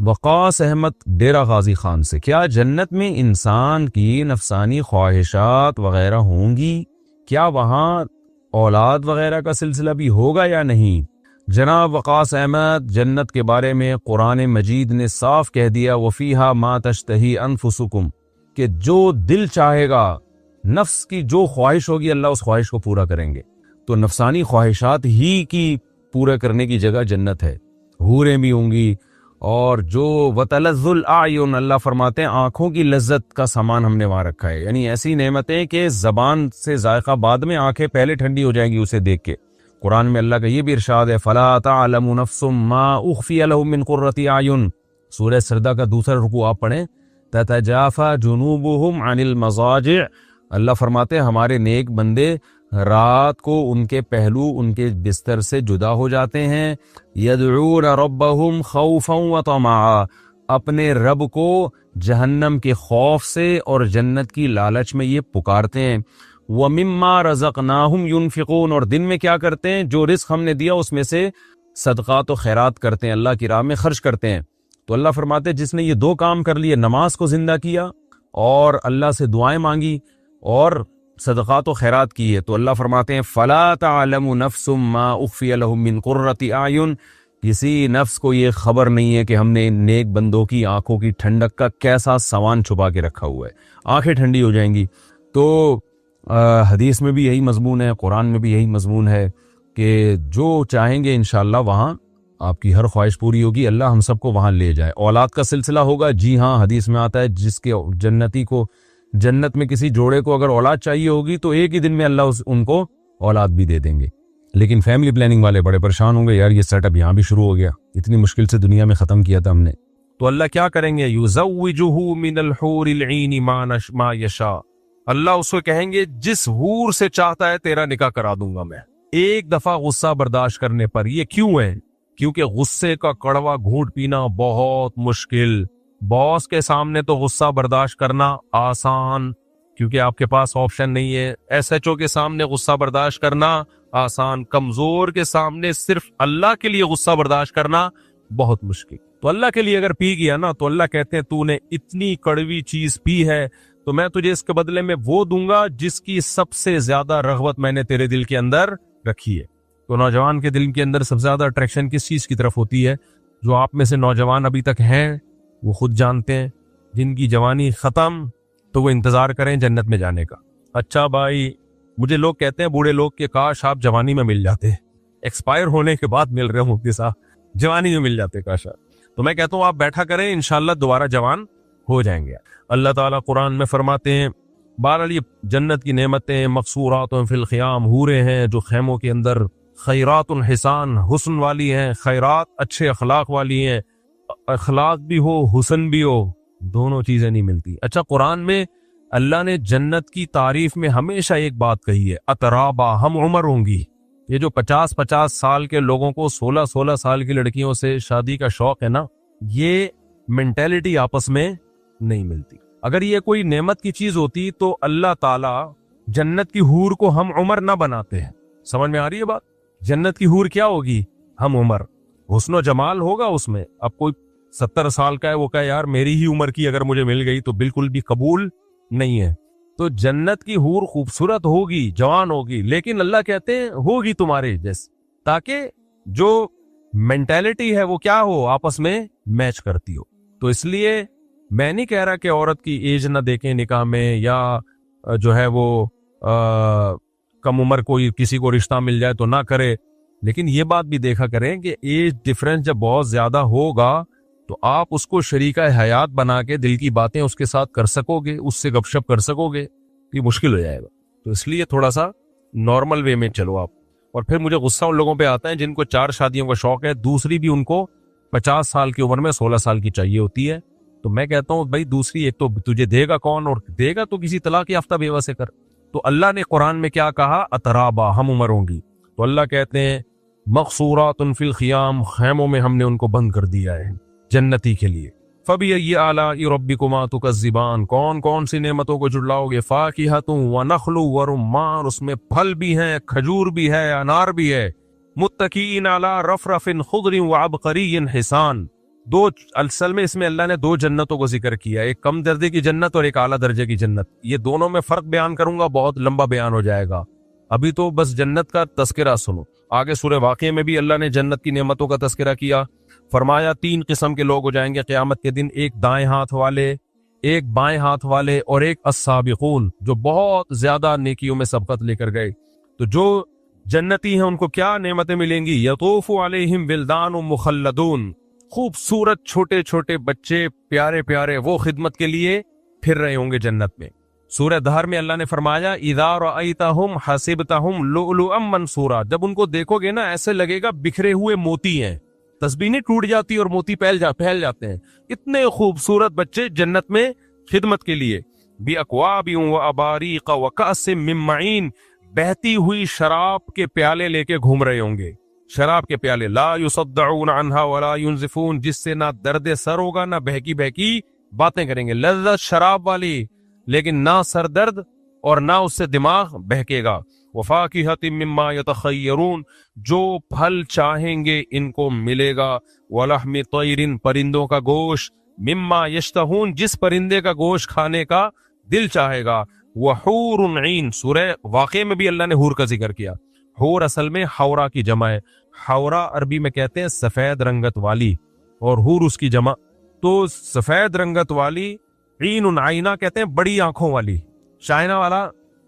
وقاص احمد ڈیرہ غازی خان سے، کیا جنت میں انسان کی نفسانی خواہشات وغیرہ ہوں گی؟ کیا وہاں اولاد وغیرہ کا سلسلہ بھی ہوگا یا نہیں؟ جناب وقاص احمد، جنت کے بارے میں قرآن مجید نے صاف کہہ دیا وَفِيهَا مَا تَشْتَهِي أَنفُسُكُمْ، کہ جو دل چاہے گا، نفس کی جو خواہش ہوگی اللہ اس خواہش کو پورا کریں گے۔ تو نفسانی خواہشات ہی کی پورا کرنے کی جگہ جنت ہے، حوریں بھی ہوں گی، اور جو وَتَلَذُّ الْأَعْيُنُ، اللہ فرماتے ہیں آنکھوں کی لذت کا سامان ہم نے وہاں رکھا ہے، یعنی ایسی نعمتیں کہ زبان سے ذائقہ بعد میں، آنکھیں پہلے ٹھنڈی ہو جائیں گی اسے دیکھ کے۔ قرآن میں اللہ کا یہ بھی ارشاد ہے فَلَا تَعْلَمُ نَفْسٌ مَّا أُخْفِيَ لَهُم مِّن قُرَّةِ أَعْيُنٍ، سورہ سجدہ کا دوسرا رکوع آپ پڑھیں، تَتَجَافَى جُنُوبُهُمْ عَنِ الْمَضَاجِعِ، اللہ فرماتے ہیں ہمارے نیک بندے رات کو ان کے پہلو ان کے بستر سے جدا ہو جاتے ہیں، يَدْعُونَ رَبَّهُمْ خَوْفًا وَطَمَعًا، اپنے رب کو جہنم کے خوف سے اور جنت کی لالچ میں یہ پکارتے ہیں۔ وَمِمَّا رَزَقْنَاهُمْ يُنْفِقُونَ، اور دن میں کیا کرتے ہیں؟ جو رزق ہم نے دیا اس میں سے صدقات و خیرات کرتے ہیں، اللہ کی راہ میں خرچ کرتے ہیں۔ تو اللہ فرماتے ہیں جس نے یہ دو کام کر لیے، نماز کو زندہ کیا اور اللہ سے دعائیں مانگی اور صدقات و خیرات کیے، تو اللہ فرماتے ہیں فَلَا تَعْلَمُ نَفْسٌ مَّا أُخْفِيَ لَهُم مِّن قُرَّةِ أَعْيُنٍ، کسی نفس کو یہ خبر نہیں ہے کہ ہم نے ان نیک بندوں کی آنکھوں کی ٹھنڈک کا کیسا سامان چھپا کے رکھا ہوا ہے، آنکھیں ٹھنڈی ہو جائیں گی۔ تو حدیث میں بھی یہی مضمون ہے، قرآن میں بھی یہی مضمون ہے کہ جو چاہیں گے انشاءاللہ وہاں آپ کی ہر خواہش پوری ہوگی، اللہ ہم سب کو وہاں لے جائے۔ اولاد کا سلسلہ ہوگا، جی ہاں، حدیث میں آتا ہے جس کے جنتی کو جنت میں کسی جوڑے کو اگر اولاد چاہیے ہوگی تو ایک ہی دن میں اللہ ان کو اولاد بھی دے دیں گے۔ لیکن فیملی پلاننگ والے بڑے پریشان ہوں گے، یار یہ سیٹ اپ یہاں بھی شروع ہو گیا، اتنی مشکل سے دنیا میں ختم کیا تھا ہم نے۔ تو اللہ کیا کریں گے؟ یزوجہ من الحور العین ما یشاء، اللہ اس کو کہیں گے جس حور سے چاہتا ہے تیرا نکاح کرا دوں گا میں، ایک دفعہ غصہ برداشت کرنے پر۔ یہ کیوں ہے؟ کیونکہ غصے کا کڑوا گھونٹ پینا بہت مشکل، باس کے سامنے تو غصہ برداشت کرنا آسان کیونکہ آپ کے پاس آپشن نہیں ہے، ایس ایچ او کے سامنے غصہ برداشت کرنا آسان، کمزور کے سامنے صرف اللہ کے لیے غصہ برداشت کرنا بہت مشکل۔ تو اللہ کے لیے اگر پی گیا نا تو اللہ کہتے ہیں تو نے اتنی کڑوی چیز پی ہے تو میں تجھے اس کے بدلے میں وہ دوں گا جس کی سب سے زیادہ رغبت میں نے تیرے دل کے اندر رکھی ہے۔ تو نوجوان کے دل کے اندر سب سے زیادہ اٹریکشن کس چیز کی طرف ہوتی ہے؟ جو آپ میں سے نوجوان ابھی تک ہیں وہ خود جانتے ہیں، جن کی جوانی ختم تو وہ انتظار کریں جنت میں جانے کا۔ اچھا بھائی، مجھے لوگ کہتے ہیں بوڑھے لوگ کہ کاش آپ جوانی میں مل جاتے، ایکسپائر ہونے کے بعد مل رہے ہوں مفتی صاحب، جوانی میں مل جاتے کاش آپ۔ تو میں کہتا ہوں آپ بیٹھا کریں، انشاءاللہ دوبارہ جوان ہو جائیں گے۔ اللہ تعالیٰ قرآن میں فرماتے ہیں، بہرحال یہ جنت کی نعمتیں مقصورات فی الخیام، حوریں ہیں جو خیموں کے اندر، خیرات حسان، حسن والی ہیں، خیرات اچھے اخلاق والی ہیں، اخلاق بھی ہو حسن بھی ہو، دونوں چیزیں نہیں ملتی۔ اچھا قرآن میں اللہ نے جنت کی تعریف میں ہمیشہ ایک بات کہی ہے، اترابا، ہم عمر ہوں گی۔ یہ جو 50 سال کے لوگوں کو 16 سال کی لڑکیوں سے شادی کا شوق ہے نا، یہ مینٹیلٹی آپس میں نہیں ملتی۔ اگر یہ کوئی نعمت کی چیز ہوتی تو اللہ تعالیٰ جنت کی حور کو ہم عمر نہ بناتے ہیں۔ سمجھ میں آ رہی ہے بات؟ جنت کی حور کیا ہوگی؟ ہم عمر، حسن و جمال ہوگا اس میں۔ اب کوئی 70 سال کا ہے وہ کہے یار میری ہی عمر کی اگر مجھے مل گئی تو بالکل بھی قبول نہیں ہے۔ تو جنت کی حور خوبصورت ہوگی، جوان ہوگی، لیکن اللہ کہتے ہیں ہوگی تمہارے جیسے، تاکہ جو مینٹیلٹی ہے وہ کیا ہو، آپس میں میچ کرتی ہو۔ تو اس لیے میں نہیں کہہ رہا کہ عورت کی ایج نہ دیکھیں نکاح میں، یا جو ہے وہ کم عمر کوئی کسی کو رشتہ مل جائے تو نہ کرے، لیکن یہ بات بھی دیکھا کریں کہ ایج ڈفرنس جب بہت زیادہ ہوگا تو آپ اس کو شریکہ حیات بنا کے دل کی باتیں اس کے ساتھ کر سکو گے، اس سے گپ شپ کر سکو گے، یہ مشکل ہو جائے گا۔ تو اس لیے تھوڑا سا نارمل وے میں چلو آپ۔ اور پھر مجھے غصہ ان لوگوں پہ آتا ہے جن کو 4 شادیوں کا شوق ہے، دوسری بھی ان کو 50 سال کی عمر میں 16 سال کی چاہیے ہوتی ہے۔ تو میں کہتا ہوں بھائی دوسری ایک تو تجھے دے گا کون، اور دے گا تو کسی طلاق یافتہ بیوہ سے کر۔ تو اللہ نے قرآن میں کیا کہا؟ اترابا، ہم عمر ہوں گی۔ تو اللہ کہتے ہیں مقصورات فی الخیام، خیموں میں ہم نے ان کو بند کر دیا ہے جنتی کے لیے۔ فَبِأَيِّ آلَاءِ رَبِّكُمَا تُكَذِّبَانِ، کون کون سی نعمتوں کو جھٹلاؤ گے؟ فَاكِهَةٌ وَنَخْلٌ وَرُمَّانٌ، اس میں پھل بھی ہیں، کھجور بھی ہے، انار بھی ہے۔ مُتَّكِئِينَ عَلَىٰ رَفْرَفٍ خُضْرٍ وَعَبْقَرِيٍّ حِسَانٍ، دو اصل میں اس میں اللہ نے دو جنتوں کو ذکر کیا، ایک کم درجے کی جنت اور ایک اعلیٰ درجے کی جنت. یہ دونوں میں فرق بیان کروں گا، بہت لمبا بیان ہو جائے گا. ابھی تو بس جنت کا تذکرہ سنو. آگے سورہ واقعہ میں بھی اللہ نے جنت کی نعمتوں کا تذکرہ کیا. فرمایا 3 قسم کے لوگ ہو جائیں گے قیامت کے دن، ایک دائیں ہاتھ والے، ایک بائیں ہاتھ والے، اور ایک السابقون جو بہت زیادہ نیکیوں میں سبقت لے کر گئے. تو جو جنتی ہیں ان کو کیا نعمتیں ملیں گی؟ یطوف علیہم ولدان مخلدون، خوبصورت چھوٹے چھوٹے بچے پیارے پیارے، وہ خدمت کے لیے پھر رہے ہوں گے جنت میں. سورہ دہر میں اللہ نے فرمایا اذا رأیتہم حسبتہم لؤلؤا منثورا، جب ان کو دیکھو گے نا ایسے لگے گا بکھرے ہوئے موتی ہیں، تسبیح نہیں ٹوٹ جاتی اور موتی پھیل جاتے ہیں. اتنے خوبصورت بچے جنت میں خدمت کے لیے. باکواب واباریق وکأس من معین، بہتی ہوئی شراب کے پیالے لے کے گھوم رہے ہوں گے. شراب کے پیالے، لا یصدعون عنہا ولا ینزفون، جس سے نہ درد سر ہوگا نہ بہکی بہکی باتیں کریں گے. لذت شراب والی، لیکن نہ سر درد اور نہ اس سے دماغ بہکے گا. وفاکہۃ مما یتخیرون، جو پھل چاہیں گے ان کو ملے گا. ولحم طیر، پرندوں کا گوشت. مما یشتہون، جس پرندے کا گوشت کھانے کا دل چاہے گا. وحور عین، سورہ واقعہ میں بھی اللہ نے حور کا ذکر کیا. حور اصل میں حورا کی جمع ہے. حورا عربی میں کہتے ہیں سفید رنگت والی، اور حور اس کی جمع. تو سفید رنگت والی، عین عینہ کہتے ہیں بڑی آنکھوں والی. چائنا والا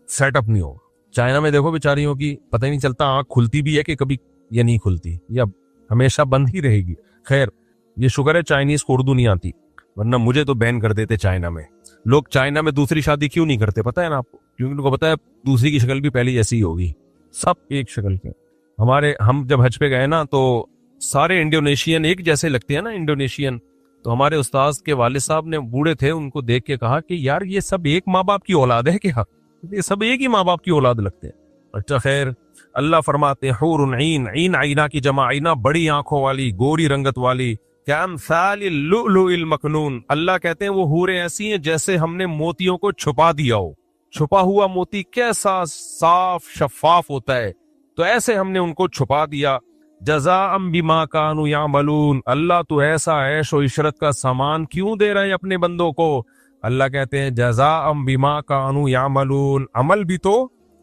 سیٹ اپ نہیں ہو. چائنا میں دیکھو بیچاریوں کی پتہ ہی نہیں چلتا آنکھ کھلتی بھی ہے کہ کبھی یا نہیں کھلتی، یا ہمیشہ بند ہی رہے گی. خیر یہ شکر ہے چائنیز کو اردو نہیں آتی، ورنہ مجھے تو بین کر دیتے چائنا میں. لوگ چائنا میں دوسری شادی کیوں نہیں کرتے پتہ ہے نا آپ کو؟ کیونکہ ان کو پتہ ہے دوسری کی شکل بھی پہلی ایسی ہی ہوگی، سب ایک شکل کے. ہم جب حج پہ گئے نا تو سارے انڈونیشین ایک جیسے لگتے ہیں نا انڈونیشین. تو ہمارے استاذ کے والد صاحب نے، بوڑھے تھے، ان کو دیکھ کے کہا کہ یار یہ سب ایک ماں باپ کی اولاد ہے کیا؟ یہ سب ایک ہی ماں باپ کی اولاد لگتے ہیں. اچھا خیر، اللہ فرماتے ہیں حور عین، عین عینہ کی جمع، عینہ بڑی آنکھوں والی، گوری رنگت والی. کامثال اللؤلؤ المکنون، اللہ کہتے ہیں وہ حوریں ایسی ہیں جیسے ہم نے موتیوں کو چھپا دیا ہو. چھپا ہوا موتی کیسا صاف شفاف ہوتا ہے، تو ایسے ہم نے ان کو چھپا دیا. جزاء بما کانوا یعملون، اللہ تو ایسا عیش و عشرت کا سامان کیوں دے رہے ہیں اپنے بندوں کو؟ اللہ کہتے ہیں جزاء بما کانوا یعملون، عمل بھی تو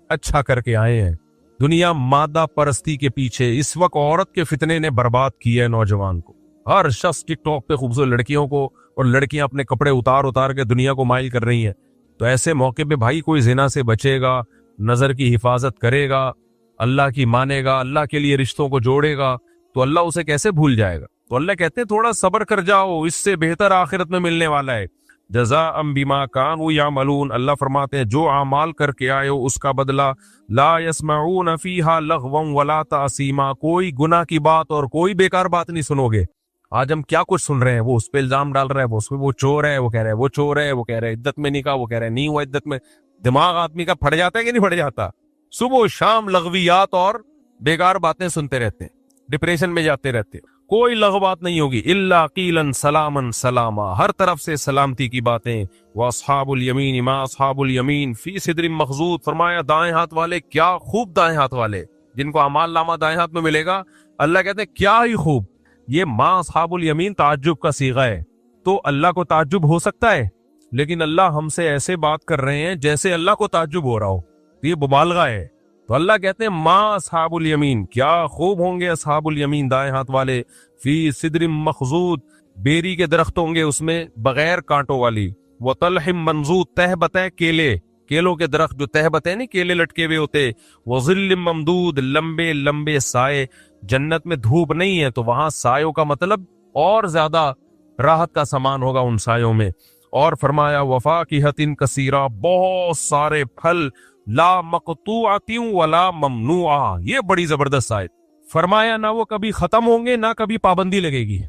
اچھا کر کے آئے ہیں. دنیا مادہ پرستی کے پیچھے، اس وقت عورت کے فتنے نے برباد کیا ہے نوجوان کو. ہر شخص ٹک ٹاک پہ خوبصورت لڑکیوں کو، اور لڑکیاں اپنے کپڑے اتار کے دنیا کو مائل کر رہی ہیں. تو ایسے موقع پہ بھائی کوئی زنا سے بچے گا، نظر کی حفاظت کرے گا، اللہ کی مانے گا، اللہ کے لیے رشتوں کو جوڑے گا، تو اللہ اسے کیسے بھول جائے گا؟ تو اللہ کہتے ہیں تھوڑا صبر کر جاؤ، اس سے بہتر آخرت میں ملنے والا ہے. جزاء بما کانوا یعملون، اللہ فرماتے ہیں جو اعمال کر کے آئے ہو اس کا بدلہ. لا یسمعون فیہا لغوا ولا تأثیما، کوئی گناہ کی بات اور کوئی بیکار بات نہیں سنو گے. آج ہم کیا کچھ سن رہے ہیں، وہ اس پہ الزام ڈال رہا ہے، وہ چور ہے، وہ کہہ رہے ہیں وہ چور ہے، وہ کہہ رہے ہیں عدت میں نہیں کہا، وہ کہہ رہے ہیں نہیں ہوا عدت میں. دماغ آدمی کا پھٹ جاتا ہے کہ نہیں پھٹ جاتا؟ صبح و شام لغویات اور بیکار باتیں سنتے رہتے ہیں، ڈپریشن میں جاتے رہتے ہیں. کوئی لغو بات نہیں ہوگی. الا قیلا سلاما سلاما، ہر طرف سے سلامتی کی باتیں. واصحاب الیمین ما اصحاب الیمین فی صدر مخضود، فرمایا دائیں ہاتھ والے کیا خوب، دائیں ہاتھ والے جن کو اعمال نامہ دائیں ہاتھ میں ملے گا. اللہ کہتے ہیں کیا ہی خوب. یہ ما اصحاب الیمین تعجب کا صیغہ ہے، تو اللہ کو تعجب ہو سکتا ہے، لیکن اللہ ہم سے ایسے بات کر رہے ہیں جیسے اللہ کو تعجب ہو رہا ہو، تو یہ مبالغہ ہے. تو اللہ کہتے ہیں ما اصحاب الیمین، کیا خوب ہوں گے اصحاب الیمین دائیں ہاتھ والے. فی صدر مخضود، بیری کے درخت ہوں گے اس میں بغیر کانٹوں والی. وطلح منضود، تہ بتہ کیلے، کیلوں کے درخت جو تہ بتہ نہیں کیلے لٹکے ہوئے ہوتے. وظل ممدود، لمبے لمبے سائے. جنت میں دھوپ نہیں ہے تو وہاں سایوں کا مطلب اور زیادہ راحت کا سامان ہوگا ان سایوں میں. اور فرمایا وفاکہۃ کثیرہ، بہت سارے پھل. لا مقطوعۃ ولا ممنوعہ، یہ بڑی زبردست آیت. فرمایا نہ وہ کبھی ختم ہوں گے نہ کبھی پابندی لگے گی.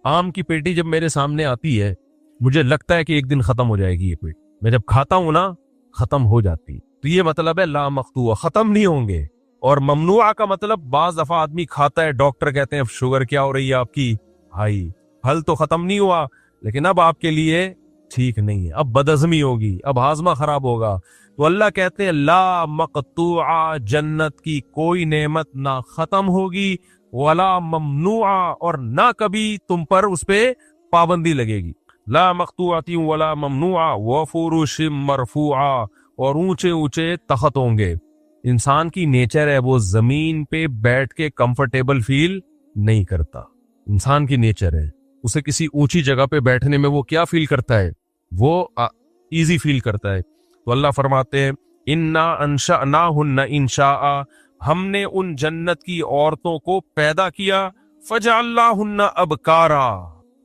آم کی پیٹی جب میرے سامنے آتی ہے مجھے لگتا ہے کہ ایک دن ختم ہو جائے گی یہ پیٹی، میں جب کھاتا ہوں نا ختم ہو جاتی. تو یہ مطلب ہے لا مقطوع، ختم نہیں ہوں گے. اور ممنوعہ کا مطلب بعض دفعہ آدمی کھاتا ہے، ڈاکٹر کہتے ہیں شوگر کیا ہو رہی ہے آپ کی، بھائی پھل تو ختم نہیں ہوا لیکن اب آپ کے لیے ٹھیک نہیں ہے، اب بدہضمی ہوگی، اب ہاضمہ خراب ہوگا. تو اللہ کہتے ہیں لا مقطوعہ، جنت کی کوئی نعمت نہ ختم ہوگی ولا ممنوعا اور نہ کبھی تم پر اس پہ پابندی لگے گی. لا مقطوعۃ ولا ممنوعا وفرش مرفوعا اور اونچے اونچے تخت ہوں گے. انسان کی نیچر ہے وہ زمین پہ بیٹھ کے کمفرٹیبل فیل نہیں کرتا. انسان کی نیچر ہے اسے کسی اونچی جگہ پہ بیٹھنے میں وہ کیا فیل کرتا ہے؟ وہ ایزی فیل کرتا ہے. تو اللہ فرماتے ہیں انا انشأناہن انشاء، ہم نے ان جنت کی عورتوں کو پیدا کیا، فجعلناہن ابکارا،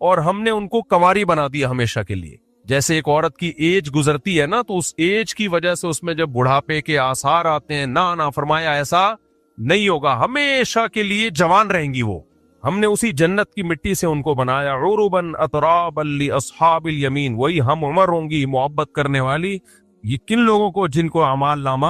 اور ہم نے ان کو کنواری بنا دیا ہمیشہ کے لیے. جیسے ایک عورت کی ایج گزرتی ہے نا تو اس ایج کی وجہ سے اس میں جب بڑھاپے کے آثار آتے ہیں، نہ فرمایا ایسا نہیں ہوگا، ہمیشہ کے لیے جوان رہیں گی وہ. ہم نے اسی جنت کی مٹی سے ان کو بنایا. عربا اترابا لاصحاب الیمین، وہی ہم عمر ہوں گی محبت کرنے والی یہ کن لوگوں کو جن کو اعمال نامہ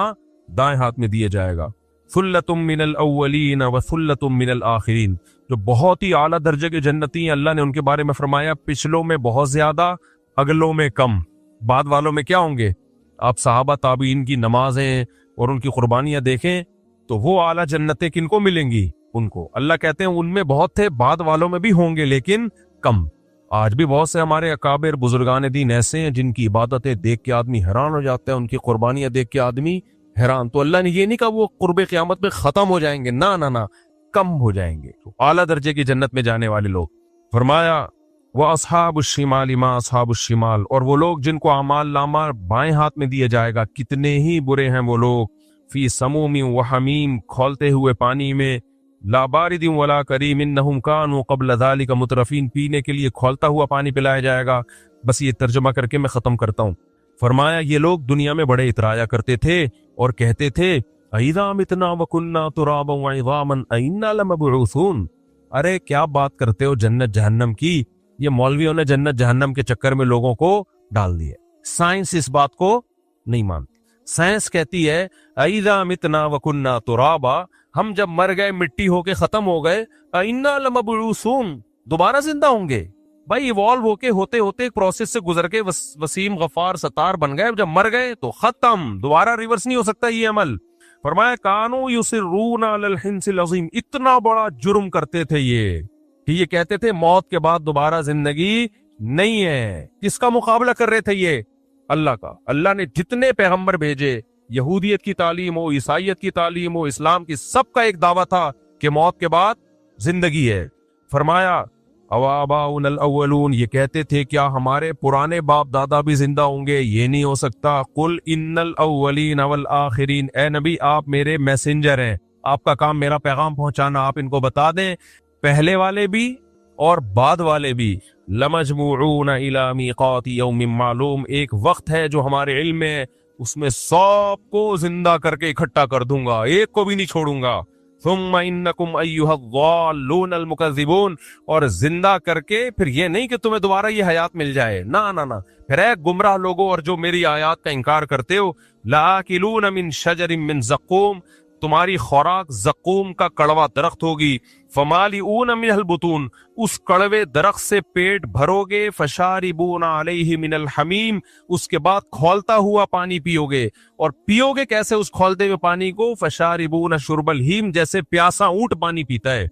دائیں ہاتھ میں دیا جائے گا. ثلۃ من الاولین وثلۃ من الاخرین، جو بہت ہی اعلیٰ درجے کے جنتی ہیں. اللہ نے ان کے بارے میں فرمایا پچھلوں میں بہت زیادہ، اگلوں میں کم. بعد والوں میں کیا ہوں گے؟ آپ صحابہ تابعین کی نمازیں اور ان کی قربانیاں دیکھیں تو وہ اعلیٰ جنتیں کن کو ملیں گی؟ ان کو. اللہ کہتے ہیں ان میں بہت تھے، بعد والوں میں بھی ہوں گے لیکن کم. آج بھی بہت سے ہمارے اکابر بزرگان دین ایسے ہیں جن کی عبادتیں دیکھ کے آدمی حیران ہو جاتا ہے، ان کی قربانیاں دیکھ کے آدمی حیران. تو اللہ نے یہ نہیں کہا وہ قرب قیامت میں ختم ہو جائیں گے، نہ کم ہو جائیں گے. اعلیٰ درجے کی جنت میں جانے والے لوگ. فرمایا وَأَصْحَابُ الشِّمَالِ مَا أَصْحَابُ الشِّمَالِ، اور وہ لوگ جن کو اعمال نامہ بائیں ہاتھ میں دیا جائے گا، کتنے ہی برے ہیں وہ لوگ. فی سموم وحمیم، کھولتے ہوئے پانی میں. لا بارد ولا کریم انہم کانوا قبل ذلک مترفین، پینے کے لیے کھولتا ہوا پانی پلایا جائے گا. بس یہ ترجمہ کر کے میں ختم کرتا ہوں. فرمایا یہ لوگ دنیا میں بڑے اترایا کرتے تھے اور کہتے تھے اذا متنا وکنا ترابا وعظاما ائنا لمبعوثون. ارے کیا بات کرتے ہو جنت جہنم کی؟ یہ مولویوں نے جنت جہنم کے چکر میں لوگوں کو ڈال دیا. سائنس اس بات کو نہیں مانتی. سائنس کہتی ہے اذا متنا وکنا ترابا، ہم جب مر گئے مٹی ہو کے ختم ہو گئے، ائنا لمبعوثون، دوبارہ زندہ ہوں گے. بھائی ایوالو ہو کے ہوتے ہوتے ایک پروسیس سے گزر کے وسیم غفار ستار بن گئے، جب مر گئے تو ختم، دوبارہ ریورس نہیں ہو سکتا یہ عمل. فرمایا کانوا یصرون علی الحنث العظیم، اتنا بڑا جرم کرتے تھے یہ کہ یہ کہتے تھے موت کے بعد دوبارہ زندگی نہیں ہے. کس کا مقابلہ کر رہے تھے یہ؟ اللہ کا. اللہ نے جتنے پیغمبر بھیجے، یہودیت کی تعلیم ہو، عیسائیت کی تعلیم ہو، اسلام کی، سب کا ایک دعویٰ تھا کہ موت کے بعد زندگی ہے. فرمایا اواباؤنا الاولون، یہ کہتے تھے کیا ہمارے پرانے باپ دادا بھی زندہ ہوں گے؟ یہ نہیں ہو سکتا. قل ان الاولین والآخرین، اے نبی آپ میرے میسنجر ہیں، آپ کا کام میرا پیغام پہنچانا. آپ ان کو بتا دیں پہلے والے بھی اور بعد والے بھی. لمجموعون الی میقات یوم معلوم، ایک وقت ہے جو ہمارے علم میں، اس میں سب کو زندہ کر کے اکٹھا کر دوں گا، ایک کو بھی نہیں چھوڑوں گا. ثم انکم ایھا الضالون المکذبون، اور زندہ کر کے پھر یہ نہیں کہ تمہیں دوبارہ یہ حیات مل جائے، نہ پھر اے گمراہ لوگو اور جو میری آیات کا انکار کرتے ہو. لاکلون من شجر من زقوم، تمہاری خوراک زقوم کا کڑوا درخت ہوگی. فمالئون منہ البطون، اس کڑوے درخت سے پیٹ بھرو گے. فشاربون علیہ من الحمیم، اس کے بعد کھولتا ہوا پانی پیو گے. اور پیو گے کیسے اس کھولتے ہوئے پانی کو؟ فشاربون شرب الہیم، جیسے پیاسا اونٹ پانی پیتا ہے.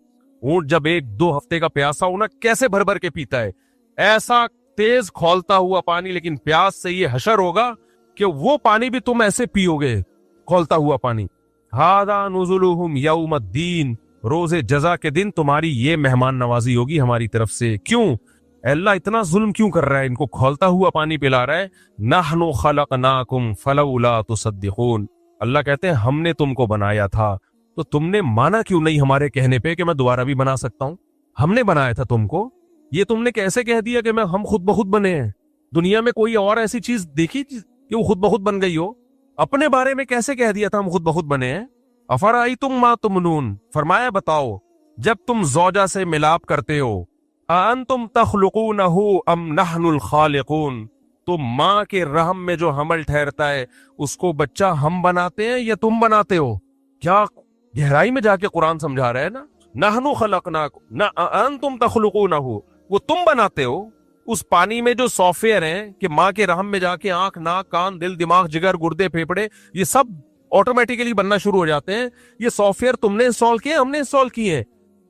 اونٹ جب 1-2 ہفتے کا پیاسا ہونا کیسے بھر بھر کے پیتا ہے، ایسا تیز کھولتا ہوا پانی. لیکن پیاس سے یہ حشر ہوگا کہ وہ پانی بھی تم ایسے پیو گے، کھولتا ہوا پانی. ھذا نزلہم یوم الدین، روز جزا کے دن تمہاری یہ مہمان نوازی ہوگی ہماری طرف سے. کیوں اے اللہ اتنا ظلم کیوں کر رہا ہے؟ ان کو کھولتا ہوا پانی پلا رہا ہے. نحن خلقناکم فلولا تصدقون، اللہ کہتے ہیں ہم نے تم کو بنایا تھا تو تم نے مانا کیوں نہیں ہمارے کہنے پہ کہ میں دوبارہ بھی بنا سکتا ہوں؟ ہم نے بنایا تھا تم کو، یہ تم نے کیسے کہہ دیا کہ ہم خود بخود بنے ہیں؟ دنیا میں کوئی اور ایسی چیز دیکھی کہ وہ خود بخود بن گئی ہو؟ اپنے بارے میں کیسے کہہ دیا تھا ہم خود بخود بنے ہیں؟ افرأیتم ما تمنون، فرمایا بتاؤ جب تم زوجہ سے ملاپ کرتے ہو، انتم تخلقونہ ام نحن الخالقون، تو ماں کے رحم میں جو حمل ٹھہرتا ہے اس کو بچہ ہم بناتے ہیں یا تم بناتے ہو؟ کیا گہرائی میں جا کے قرآن سمجھا رہا ہے نا. نحن خلقناکم انتم تخلقونہ، وہ تم بناتے ہو. اس پانی میں جو سافٹ ویئر ہیں کہ ماں کے رحم میں جا کے آنکھ، ناک، کان، دل، دماغ، جگر، گردے، پھیپھڑے، یہ سب آٹومیٹیکلی بننا شروع ہو جاتے ہیں. یہ سافٹ ویئر تم نے انسٹال کیے، ہم نے انسٹال کیے ہیں.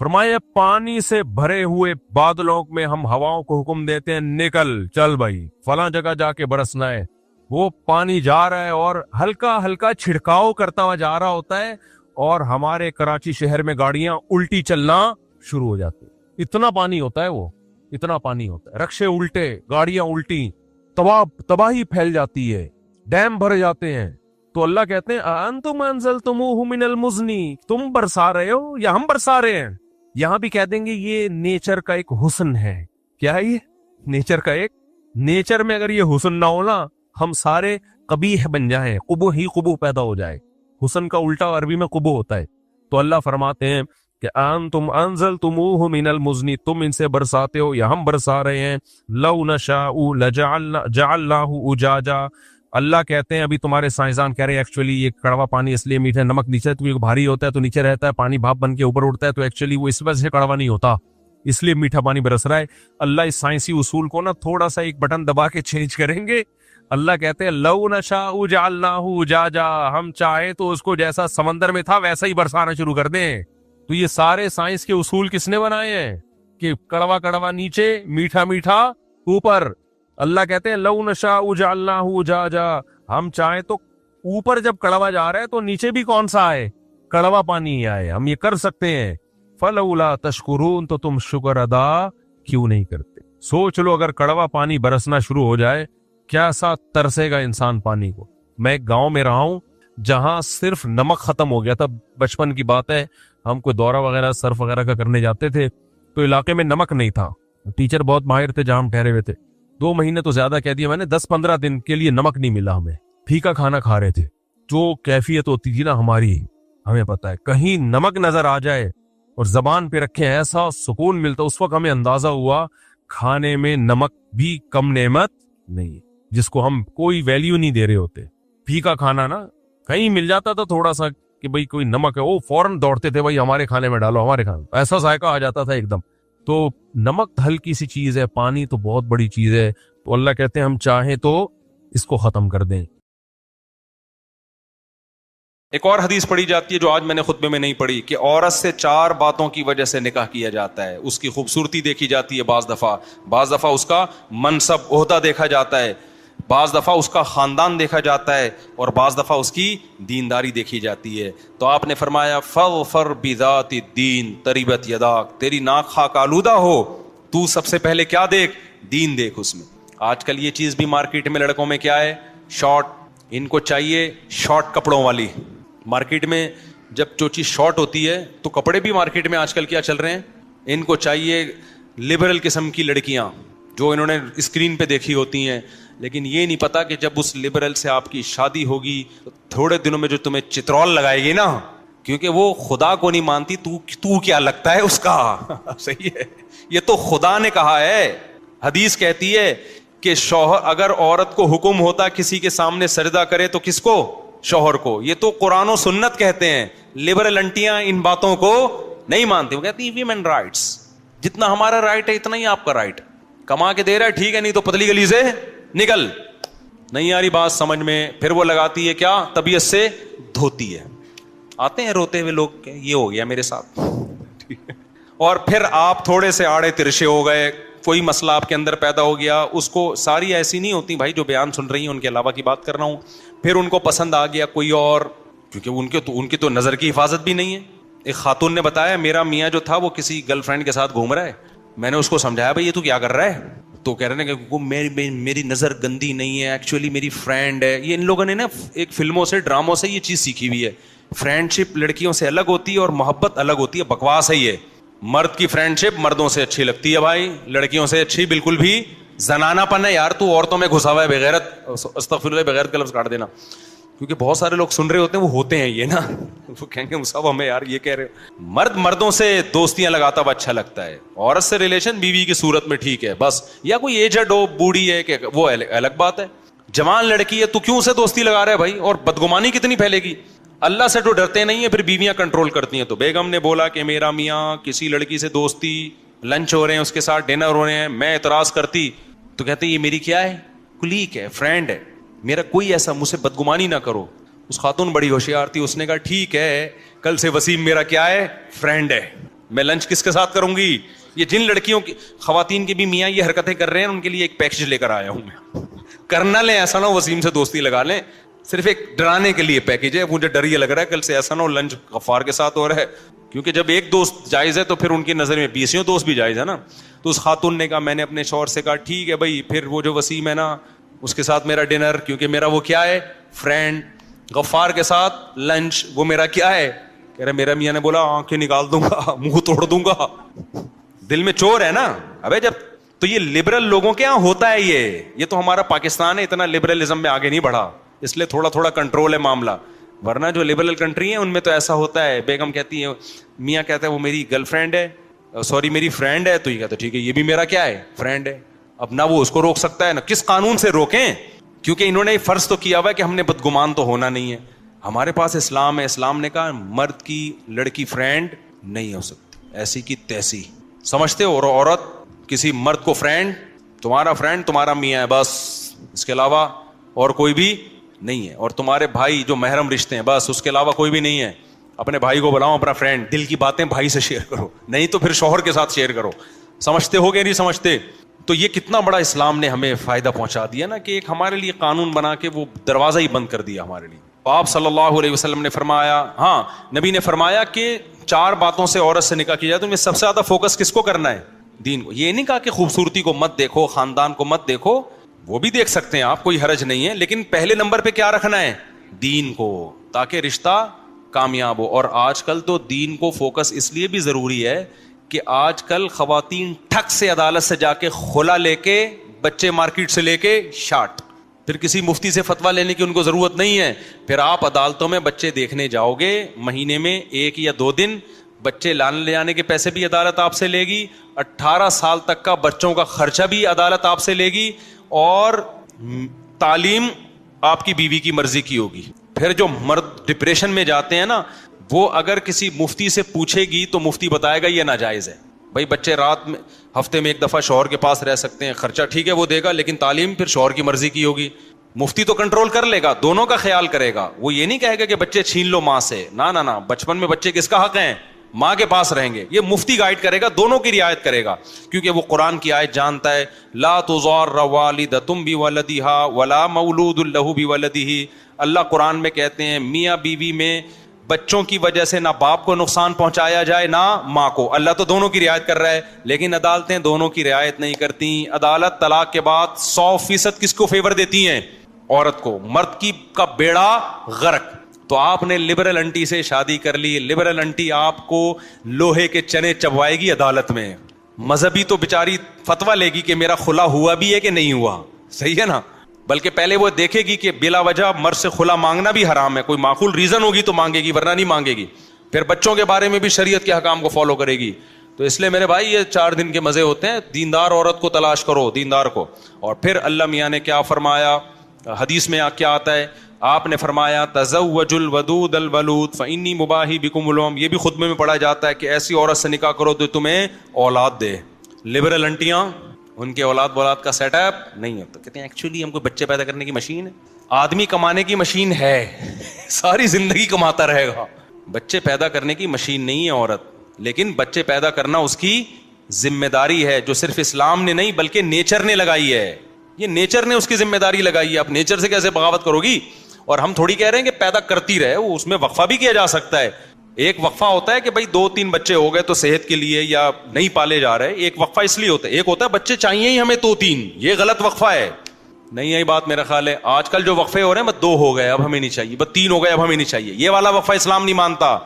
فرمایا پانی سے بھرے ہوئے بادلوں میں ہم ہواؤں کو حکم دیتے ہیں نکل چل بھائی فلاں جگہ جا کے برسنا ہے. وہ پانی جا رہا ہے اور ہلکا ہلکا چھڑکاؤ کرتا ہوا جا رہا ہوتا ہے اور ہمارے کراچی شہر میں گاڑیاں الٹی چلنا شروع ہو جاتی. اتنا پانی ہوتا ہے, وہ اتنا پانی ہوتا ہے, رکشے الٹے, گاڑیاں الٹی, تباہی پھیل جاتی ہے, ڈیم بھر جاتے ہیں. تو اللہ کہتے ہیں انتم انزلتموہ من المزنی, تم برسا رہے ہو یا ہم برسا رہے ہیں. یہاں بھی کہہ دیں گے یہ نیچر کا ایک حسن ہے. کیا ہے یہ نیچر کا ایک, نیچر میں اگر یہ حسن نہ ہونا ہم سارے قبیح بن جائیں, قبح ہی قبح پیدا ہو جائے. حسن کا الٹا عربی میں قبح ہوتا ہے. تو اللہ فرماتے ہیں کہ انتم انزلتموہ من المزنی, تم ان سے برساتے ہو یا ہم برسا رہے ہیں. لو نشاء جعلناہ اجاجا, اللہ کہتے ہیں ابھی تمہارے سائنسدان کہہ رہے ہیں ایکچولی یہ کڑوا پانی اس لیے میٹھا, نمک نیچے تو بھاری ہوتا ہے تو نیچے رہتا ہے, پانی بھاپ بن کے اوپر اڑتا ہے, تو ایکچولی وہ اس وجہ سے کڑوا نہیں ہوتا, اس لیے میٹھا پانی برس رہا ہے. اللہ اس سائنسی اصول کو نا تھوڑا سا ایک بٹن دبا کے چینج کریں گے. اللہ کہتے ہیں لو نشاء جعلناہ اجاجا, ہم چاہیں تو اس کو جیسا سمندر میں تھا ویسا ہی برسانا شروع کر دیں. تو یہ سارے سائنس کے اصول کس نے بنائے ہیں کہ کڑوا کڑوا نیچے, میٹھا میٹھا اوپر. اللہ کہتے ہیں لو نشاء جعلناہ اجاجا, ہم چاہیں تو اوپر جب کڑوا جا رہا ہے تو نیچے بھی کون سا آئے, کڑوا پانی ہی آئے. ہم یہ کر سکتے ہیں. فلولا تشکرون, تو تم شکر ادا کیوں نہیں کرتے. سوچ لو اگر کڑوا پانی برسنا شروع ہو جائے کیسا ترسے گا انسان پانی کو. میں ایک گاؤں میں رہا ہوں جہاں صرف نمک ختم ہو گیا تھا. بچپن کی بات ہے, ہم کوئی دورہ وغیرہ سرف وغیرہ کا کرنے جاتے تھے تو علاقے میں نمک نہیں تھا. ٹیچر بہت ماہر تھے جہاں ہم ٹھہرے ہوئے تھے. 2 مہینے تو زیادہ کہہ دیا میں نے, 10-15 دن کے لیے نمک نہیں ملا ہمیں. پھیکا کھانا کھا رہے تھے. جو کیفیت ہوتی تھی نا ہماری, ہمیں پتا ہے کہیں نمک نظر آ جائے اور زبان پہ رکھے ایسا سکون ملتا. اس وقت ہمیں اندازہ ہوا کھانے میں نمک بھی کم نعمت نہیں, جس کو ہم کوئی ویلیو نہیں دے رہے ہوتے. پھیکا کھانا نا کہیں مل جاتا تھا تھوڑا سا کہ بھئی کوئی نمک ہے, وہ فوراً دوڑتے تھے بھائی ہمارے کھانے میں ڈالو, ہمارے کھانے, ایسا ذائقہ آ جاتا تھا ایک دم. تو نمک ہلکی سی چیز ہے, پانی تو بہت بڑی چیز ہے. تو اللہ کہتے ہیں ہم چاہیں تو اس کو ختم کر دیں. ایک اور حدیث پڑھی جاتی ہے جو آج میں نے خطبے میں نہیں پڑھی, کہ عورت سے 4 باتوں کی وجہ سے نکاح کیا جاتا ہے. اس کی خوبصورتی دیکھی جاتی ہے بعض دفعہ اس کا منصب عہدہ دیکھا جاتا ہے, بعض دفعہ اس کا خاندان دیکھا جاتا ہے, اور بعض دفعہ اس کی دینداری دیکھی جاتی ہے. تو آپ نے فرمایا فاظفر بذات الدین تربت یداک, تیری ناک خاک آلودہ ہو تو سب سے پہلے کیا دیکھ, دین دیکھ اس میں. آج کل یہ چیز بھی مارکیٹ میں لڑکوں میں کیا ہے, شارٹ, ان کو چاہیے شارٹ کپڑوں والی. مارکیٹ میں جب جو چیز شارٹ ہوتی ہے تو کپڑے بھی مارکیٹ میں آج کل کیا چل رہے ہیں, ان کو چاہیے لبرل قسم کی لڑکیاں جو انہوں نے اسکرین پہ دیکھی ہوتی ہیں. لیکن یہ نہیں پتا کہ جب اس لبرل سے آپ کی شادی ہوگی تو تھوڑے دنوں میں جو تمہیں چترول لگائے گی نا, کیونکہ وہ خدا کو نہیں مانتی, تو کیا لگتا ہے اس کا. صحیح ہے, یہ تو خدا نے کہا ہے. حدیث کہتی ہے کہ شوہر, اگر عورت کو حکم ہوتا کسی کے سامنے سجدہ کرے تو کس کو, شوہر کو. یہ تو قرآن و سنت کہتے ہیں. لبرل انٹیاں ان باتوں کو نہیں مانتی, وہ کہتی ہیں ویمن رائٹس, جتنا ہمارا رائٹ ہے اتنا ہی آپ کا رائٹ. کما کے دے رہا ہے ٹھیک ہے, نہیں تو پتلی گلی سے نکل. نہیں آ رہی بات سمجھ میں, پھر وہ لگاتی ہے کیا, طبیعت سے دھوتی ہے. آتے ہیں روتے ہوئے لوگ, یہ ہو گیا میرے ساتھ, اور پھر آپ تھوڑے سے آڑے ترشے ہو گئے, کوئی مسئلہ آپ کے اندر پیدا ہو گیا. اس کو ساری ایسی نہیں ہوتی بھائی جو بیان سن رہی ہیں, ان کے علاوہ کی بات کر رہا ہوں. پھر ان کو پسند آ گیا کوئی اور, کیونکہ ان کی تو نظر کی حفاظت بھی نہیں ہے. ایک خاتون نے بتایا میرا میاں جو تھا وہ کسی گرل فرینڈ کے ساتھ گھوم رہا ہے. میں نے اس کو سمجھایا بھائی یہ تو کیا کر رہا ہے, تو کہہ رہے ہیں کہ میری نظر گندی نہیں ہے, ایکچولی میری فرینڈ ہے. یہ ان لوگوں نے نا ایک فلموں سے ڈراموں سے یہ چیز سیکھی ہوئی ہے. فرینڈ شپ لڑکیوں سے الگ ہوتی ہے اور محبت الگ ہوتی ہے. بکواس ہے یہ. مرد کی فرینڈ شپ مردوں سے اچھی لگتی ہے بھائی, لڑکیوں سے اچھی بالکل بھی زنانہ پن ہے یار. تو عورتوں میں گھسا ہوا ہے بغیرت, استغفر اللہ, بغیرت کا لفظ کاٹ دینا, کیونکہ بہت سارے لوگ سن رہے ہوتے ہیں وہ ہوتے ہیں یہ نا, وہ کہیں گے صاحب ہمیں یار یہ کہہ رہے. مرد مردوں سے دوستیاں لگاتا ہوا اچھا لگتا ہے, عورت سے ریلیشن بیوی کی صورت میں ٹھیک ہے بس, یا کوئی ایجڈ ہو بوڑھی ہے کہ وہ الگ بات ہے. جوان لڑکی ہے تو کیوں سے دوستی لگا رہا ہے بھائی, اور بدگمانی کتنی پھیلے گی. اللہ سے تو ڈرتے نہیں ہیں, پھر بیویاں کنٹرول کرتی ہیں. تو بیگم نے بولا کہ میرا میاں کسی لڑکی سے دوستی, لنچ ہو رہے ہیں اس کے ساتھ, ڈنر ہو رہے ہیں, میں اعتراض کرتی تو کہتے یہ میری کیا ہے, کلیگ ہے, فرینڈ ہے, میرا کوئی ایسا, مجھ سے بدگمانی نہ کرو. اس خاتون بڑی ہوشیار تھی, اس نے کہا ٹھیک ہے کل سے وسیم میرا کیا ہے, فرینڈ ہے. میں لنچ کس کے ساتھ کروں گی؟ یہ جن لڑکیوں کی خواتین کے بھی میاں یہ حرکتیں کر رہے ہیں ان کے لیے ایک پیکج لے کر آیا ہوں میں. کرنا لیں ایسا نہ ہو وسیم سے دوستی لگا لیں, صرف ایک ڈرانے کے لیے پیکج ہے. مجھے ڈر یہ لگ رہا ہے کل سے ایسا نہ ہو لنچ غفار کے ساتھ ہو رہا ہے, کیونکہ جب ایک دوست جائز ہے تو پھر ان کی نظر میں 20 دوست بھی جائز ہے نا. تو اس خاتون نے کہا, میں نے اپنے شوہر سے کہا ٹھیک ہے بھائی, پھر وہ جو وسیم ہے نا اس کے ساتھ میرا ڈنر, کیونکہ میرا وہ کیا ہے فرینڈ, غفار کے ساتھ لنچ وہ میرا کیا ہے. کہہ رہے میرا میاں نے بولا آنکھیں نکال دوں گا, منہ توڑ دوں گا. دل میں چور ہے نا. ابے جب تو یہ لبرل لوگوں کے یہاں ہوتا ہے, یہ تو ہمارا پاکستان ہے اتنا لبرلزم میں آگے نہیں بڑھا, اس لیے تھوڑا تھوڑا کنٹرول ہے معاملہ. ورنہ جو لبرل کنٹری ہیں ان میں تو ایسا ہوتا ہے. بیگم کہتی ہے, میاں کہتا ہے وہ میری گرل فرینڈ ہے, سوری میری فرینڈ ہے, تو یہ کہتا ہے ٹھیک ہے یہ بھی میرا کیا ہے فرینڈ ہے. اب نہ وہ اس کو روک سکتا ہے, نہ کس قانون سے روکیں, کیونکہ انہوں نے فرض تو کیا ہوا ہے کہ ہم نے بدگمان تو ہونا نہیں ہے. ہمارے پاس اسلام ہے, اسلام نے کہا مرد کی لڑکی فرینڈ نہیں ہو سکتی, ایسی کی تیسی سمجھتے ہو. اور عورت کسی مرد کو فرینڈ, تمہارا فرینڈ تمہارا میاں ہے بس, اس کے علاوہ اور کوئی بھی نہیں ہے. اور تمہارے بھائی جو محرم رشتے ہیں بس, اس کے علاوہ کوئی بھی نہیں ہے. اپنے بھائی کو بلاؤ اپنا فرینڈ, دل کی باتیں بھائی سے شیئر کرو, نہیں تو پھر شوہر کے ساتھ شیئر کرو. سمجھتے ہو کہ نہیں سمجھتے؟ تو یہ کتنا بڑا اسلام نے ہمیں فائدہ پہنچا دیا نا, کہ ایک ہمارے لیے قانون بنا کے وہ دروازہ ہی بند کر دیا ہمارے لیے. آپ صلی اللہ علیہ وسلم نے فرمایا, ہاں نبی نے فرمایا کہ 4 باتوں سے عورت سے نکاح کیا جائے تو میں سب سے زیادہ فوکس کس کو کرنا ہے؟ دین کو. یہ نہیں کہا کہ خوبصورتی کو مت دیکھو, خاندان کو مت دیکھو, وہ بھی دیکھ سکتے ہیں آپ, کوئی حرج نہیں ہے, لیکن پہلے نمبر پہ کیا رکھنا ہے؟ دین کو, تاکہ رشتہ کامیاب ہو. اور آج کل تو دین کو فوکس اس لیے بھی ضروری ہے کہ آج کل خواتین ٹھک سے عدالت سے جا کے خلا لے کے, بچے مارکیٹ سے لے کے شارٹ, پھر کسی مفتی سے فتویٰ لینے کی ان کو ضرورت نہیں ہے. پھر آپ عدالتوں میں بچے دیکھنے جاؤ گے, مہینے میں 1 یا 2 دن بچے لانے لے جانے کے پیسے بھی عدالت آپ سے لے گی, 18 سال تک کا بچوں کا خرچہ بھی عدالت آپ سے لے گی, اور تعلیم آپ کی بیوی کی مرضی کی ہوگی. پھر جو مرد ڈپریشن میں جاتے ہیں نا, وہ اگر کسی مفتی سے پوچھے گی تو مفتی بتائے گا یہ ناجائز ہے. بھائی بچے رات میں ہفتے میں 1 دفعہ شوہر کے پاس رہ سکتے ہیں, خرچہ ٹھیک ہے وہ دے گا, لیکن تعلیم پھر شوہر کی مرضی کی ہوگی. مفتی تو کنٹرول کر لے گا, دونوں کا خیال کرے گا, وہ یہ نہیں کہے گا کہ بچے چھین لو ماں سے, نہ, بچپن میں بچے کس کا حق ہیں؟ ماں کے پاس رہیں گے. یہ مفتی گائیڈ کرے گا, دونوں کی رعایت کرے گا, کیونکہ وہ قرآن کی آیت جانتا ہے, لا تضار والدۃ بولدها ولا مولود له بولدہ. اللہ قرآن میں کہتے ہیں میاں بیوی میں بچوں کی وجہ سے نہ باپ کو نقصان پہنچایا جائے نہ ماں کو. اللہ تو دونوں کی رعایت کر رہا ہے, لیکن عدالتیں دونوں کی رعایت نہیں کرتی. عدالت طلاق کے بعد 100% کس کو فیور دیتی ہیں؟ عورت کو. مرد کی کا بیڑا غرق. تو آپ نے لبرل انٹی سے شادی کر لی, لبرل انٹی آپ کو لوہے کے چنے چبوائے گی عدالت میں. مذہبی تو بیچاری فتویٰ لے گی کہ میرا خلا ہوا بھی ہے کہ نہیں ہوا, صحیح ہے نا, بلکہ پہلے وہ دیکھے گی کہ بلا وجہ مرد سے خلا مانگنا بھی حرام ہے, کوئی معقول ریزن ہوگی تو مانگے گی ورنہ نہیں مانگے گی. پھر بچوں کے بارے میں بھی شریعت کے حکام کو فالو کرے گی. تو اس لیے میرے بھائی یہ 4 دن کے مزے ہوتے ہیں. دیندار عورت کو تلاش کرو, دیندار کو. اور پھر اللہ میاں نے کیا فرمایا, حدیث میں کیا آتا ہے, آپ نے فرمایا تزوج الودود الولود فانی مباحی بکم الام. یہ بھی خطبے میں پڑھا جاتا ہے کہ ایسی عورت سے نکاح کرو تو تمہیں اولاد دے. لبرل انٹیاں ان کے اولاد کا سیٹ اپ نہیں ہے, تو کہتے ہیں ایکچولی ہم کو بچے پیدا کرنے کی مشین ہے. آدمی کمانے کی مشین ہے, ساری زندگی کماتا رہے گا. بچے پیدا کرنے کی مشین نہیں ہے عورت, لیکن بچے پیدا کرنا اس کی ذمہ داری ہے, جو صرف اسلام نے نہیں بلکہ نیچر نے لگائی ہے. یہ نیچر نے اس کی ذمہ داری لگائی ہے. آپ نیچر سے کیسے بغاوت کرو گی؟ اور ہم تھوڑی کہہ رہے ہیں کہ پیدا کرتی رہے, اس میں وقفہ بھی کیا جا سکتا ہے. ایک وقفہ ہوتا ہے کہ بھائی 2-3 بچے ہو گئے تو صحت کے لیے یا نہیں پالے جا رہے, ایک وقفہ اس لیے ہوتا ہے. ایک ہوتا ہے بچے چاہیے ہی ہمیں 2-3, یہ غلط وقفہ ہے. نہیں ہے بات میرا خیال ہے. آج کل جو وقفے ہو رہے ہیں بس 2 ہو گئے اب ہمیں نہیں چاہیے, بس 3 ہو گئے اب ہمیں نہیں چاہیے, یہ والا وقفہ اسلام نہیں مانتا.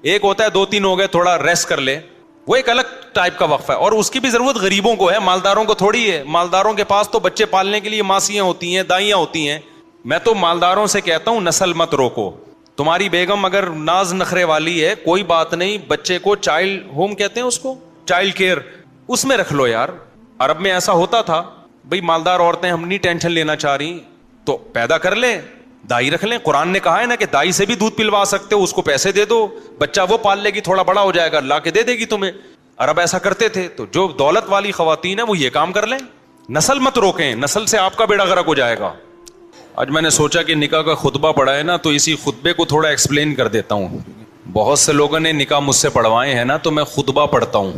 ایک ہوتا ہے 2-3 ہو گئے تھوڑا ریسٹ کر لے, وہ ایک الگ ٹائپ کا وقفہ ہے. اور اس کی بھی ضرورت غریبوں کو ہے, مالداروں کو تھوڑی ہے. مالداروں کے پاس تو بچے پالنے کے لیے ماسیاں ہوتی ہیں, دائیاں ہوتی ہیں. میں تو مالداروں سے کہتا ہوں نسل مت روکو. تمہاری بیگم اگر ناز نخرے والی ہے کوئی بات نہیں, بچے کو چائلڈ ہوم کہتے ہیں اس کو, چائلڈ کیئر, اس میں رکھ لو یار. عرب میں ایسا ہوتا تھا, بھئی مالدار عورتیں ہم نہیں ٹینشن لینا چاہ رہی تو پیدا کر لیں, دائی رکھ لیں. قرآن نے کہا ہے نا کہ دائی سے بھی دودھ پلوا سکتے ہو, اس کو پیسے دے دو, بچہ وہ پال لے گی, تھوڑا بڑا ہو جائے گا لا کے دے دے گی تمہیں. عرب ایسا کرتے تھے. تو جو دولت والی خواتین ہیں وہ یہ کام کر لیں, نسل مت روکیں, نسل سے آپ کا بیڑا غرق ہو جائے گا. آج میں نے سوچا کہ نکاح کا خطبہ پڑھا ہے نا, تو اسی خطبے کو تھوڑا ایکسپلین کر دیتا ہوں. بہت سے لوگوں نے نکاح مجھ سے پڑھوائے ہیں نا, تو میں خطبہ پڑھتا ہوں,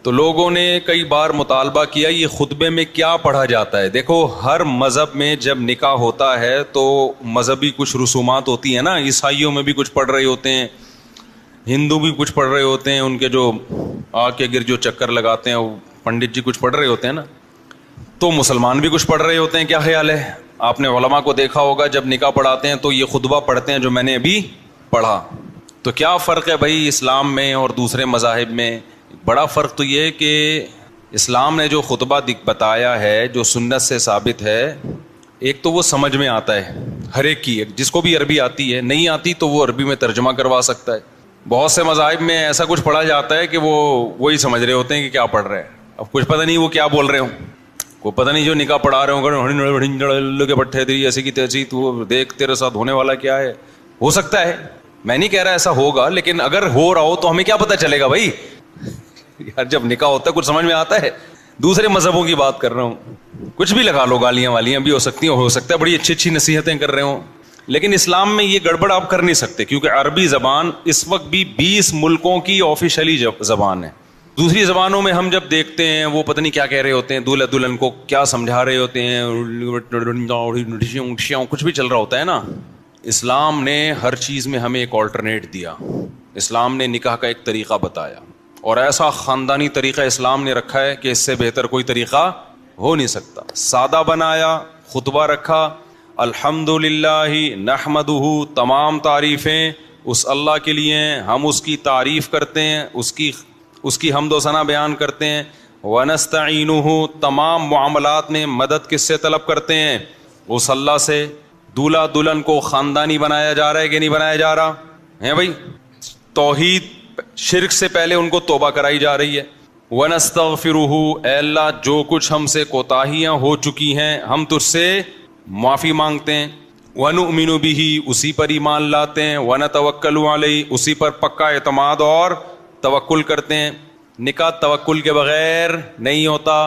تو لوگوں نے کئی بار مطالبہ کیا یہ خطبے میں کیا پڑھا جاتا ہے. دیکھو ہر مذہب میں جب نکاح ہوتا ہے تو مذہبی کچھ رسومات ہوتی ہیں نا, عیسائیوں میں بھی کچھ پڑھ رہے ہوتے ہیں, ہندو بھی کچھ پڑھ رہے ہوتے ہیں, ان کے جو آگ کے گر جو چکر لگاتے ہیں وہ پنڈت جی کچھ پڑھ رہے ہوتے ہیں نا, تو مسلمان بھی کچھ پڑھ رہے ہوتے ہیں. کیا خیال ہے؟ آپ نے علماء کو دیکھا ہوگا جب نکاح پڑھاتے ہیں تو یہ خطبہ پڑھتے ہیں جو میں نے ابھی پڑھا. تو کیا فرق ہے بھائی اسلام میں اور دوسرے مذاہب میں؟ بڑا فرق تو یہ کہ اسلام نے جو خطبہ بتایا ہے جو سنت سے ثابت ہے, ایک تو وہ سمجھ میں آتا ہے ہر ایک کی, جس کو بھی عربی آتی ہے, نہیں آتی تو وہ عربی میں ترجمہ کروا سکتا ہے. بہت سے مذاہب میں ایسا کچھ پڑھا جاتا ہے کہ وہ وہی سمجھ رہے ہوتے ہیں کہ کیا پڑھ رہے ہیں, اب کچھ پتہ نہیں وہ کیا بول رہے ہوں, کو پتہ نہیں جو نکاح پڑھا رہے ہوں کے پٹھے تیری ایسی کی تیسی, تو دیکھ تیرے ساتھ ہونے والا کیا ہے. ہو سکتا ہے, میں نہیں کہہ رہا ایسا ہوگا, لیکن اگر ہو رہا ہو تو ہمیں کیا پتہ چلے گا بھائی یار, جب نکاح ہوتا ہے کچھ سمجھ میں آتا ہے. دوسرے مذہبوں کی بات کر رہا ہوں, کچھ بھی لگا لو, گالیاں والیاں بھی ہو سکتی ہیں, ہو سکتا ہے بڑی اچھی اچھی نصیحتیں کر رہے ہوں, لیکن اسلام میں یہ گڑبڑ آپ کر نہیں سکتے کیونکہ عربی زبان اس وقت بھی 20 ملکوں کی آفیشلی زبان ہے. دوسری زبانوں میں ہم جب دیکھتے ہیں وہ پتہ نہیں کیا کہہ رہے ہوتے ہیں, دولہا دلہن کو کیا سمجھا رہے ہوتے ہیں, کچھ بھی چل رہا ہوتا ہے نا. اسلام نے ہر چیز میں ہمیں ایک آلٹرنیٹ دیا. اسلام نے نکاح کا ایک طریقہ بتایا, اور ایسا خاندانی طریقہ اسلام نے رکھا ہے کہ اس سے بہتر کوئی طریقہ ہو نہیں سکتا. سادہ بنایا, خطبہ رکھا, الحمدللہ نحمدہ, تمام تعریفیں اس اللہ کے لیے ہیں, ہم اس کی تعریف کرتے ہیں, اس کی حمد و ثنا بیان کرتے ہیں. ونستعینہ, تمام معاملات میں مدد کس سے طلب کرتے ہیں؟ اس اللہ سے. دولہا دلہن کو خاندانی بنایا جا رہا ہے کہ نہیں بنایا جا رہا ہے بھائی؟ توحید شرک سے پہلے ان کو توبہ کرائی جا رہی ہے. وَنَسْتَغْفِرُهُ, اے اللہ جو کچھ ہم سے کوتاہیاں ہو چکی ہیں ہم تجھ سے معافی مانگتے ہیں. وَنُؤْمِنُ بِهِ, اسی پر ایمان لاتے ہیں. وَنَتَوَكَّلُ عَلَيْهِ, اسی پر پکا اعتماد اور توکل کرتے ہیں. نکاح توکل کے بغیر نہیں ہوتا.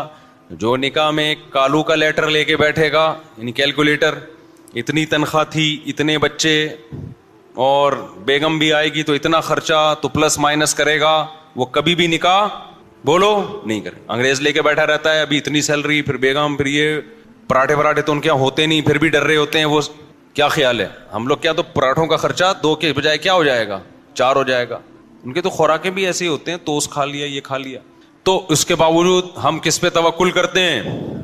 جو نکاح میں کالو کا لیٹر لے کے بیٹھے گا, یعنی کیلکولیٹر, اتنی تنخواہ تھی, اتنے بچے, اور بیگم بھی آئے گی تو اتنا خرچہ, تو پلس مائنس کرے گا, وہ کبھی بھی نکاح بولو نہیں کرے. انگریز لے کے بیٹھا رہتا ہے, ابھی اتنی سیلری, پھر بیگم, پھر یہ پراٹھے تو ان کے یہاں ہوتے نہیں, پھر بھی ڈر رہے ہوتے ہیں. وہ کیا خیال ہے ہم لوگ کیا تو پراٹھوں کا خرچہ 2 کے بجائے کیا ہو جائے گا, 4 ہو جائے گا. ان کے تو خوراکیں بھی ایسے ہوتے ہیں, توست کھا لیا, یہ کھا لیا. تو اس کے باوجود ہم کس پہ توکل کرتے ہیں؟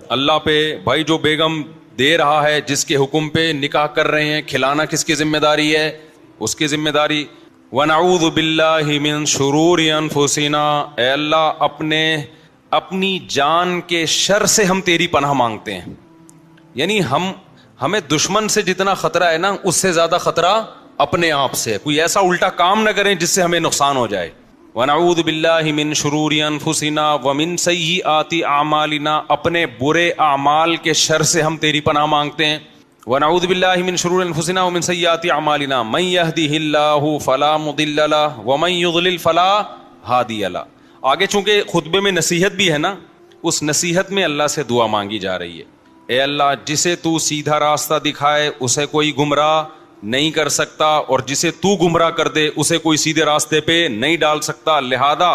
اللہ پہ. بھائی جو بیگم دے رہا ہے, جس کے حکم پہ نکاح کر رہے ہیں, کھلانا کس کی ذمہ داری ہے؟ اس کی ذمہ داری. وَنَعُوذُ بِاللَّهِ مِن شُرُورِ أَنفُسِنَا, اے اللہ اپنی جان کے شر سے ہم تیری پناہ مانگتے ہیں. یعنی ہمیں دشمن سے جتنا خطرہ ہے نا, اس سے زیادہ خطرہ اپنے آپ سے. کوئی ایسا الٹا کام نہ کریں جس سے ہمیں نقصان ہو جائے. وَنَعُوذُ بِاللَّهِ مِن شُرُورِ أَنفُسِنَا وَمِن سَيِّئَاتِ أَعْمَالِنَا, اپنے برے اعمال کے شر سے ہم تیری پناہ مانگتے ہیں. وَنَعُوذُ بِاللَّهِ مِن شُرُورِ أَنفُسِنَا وَمِن سَيِّئَاتِ أَعْمَالِنَا مَن يَهْدِهِ اللَّهُ فَلَا مُضِلَّ لَهُ وَمَن يُضْلِلْ فَلَا هَادِيَ لَهُ. آگے چونکہ خطبے میں نصیحت بھی ہے نا, اس نصیحت میں اللہ سے دعا مانگی جا رہی ہے. اے اللہ جسے تو سیدھا راستہ دکھائے اسے کوئی گمراہ نہیں کر سکتا, اور جسے تو گمراہ کر دے اسے کوئی سیدھے راستے پہ نہیں ڈال سکتا. لہذا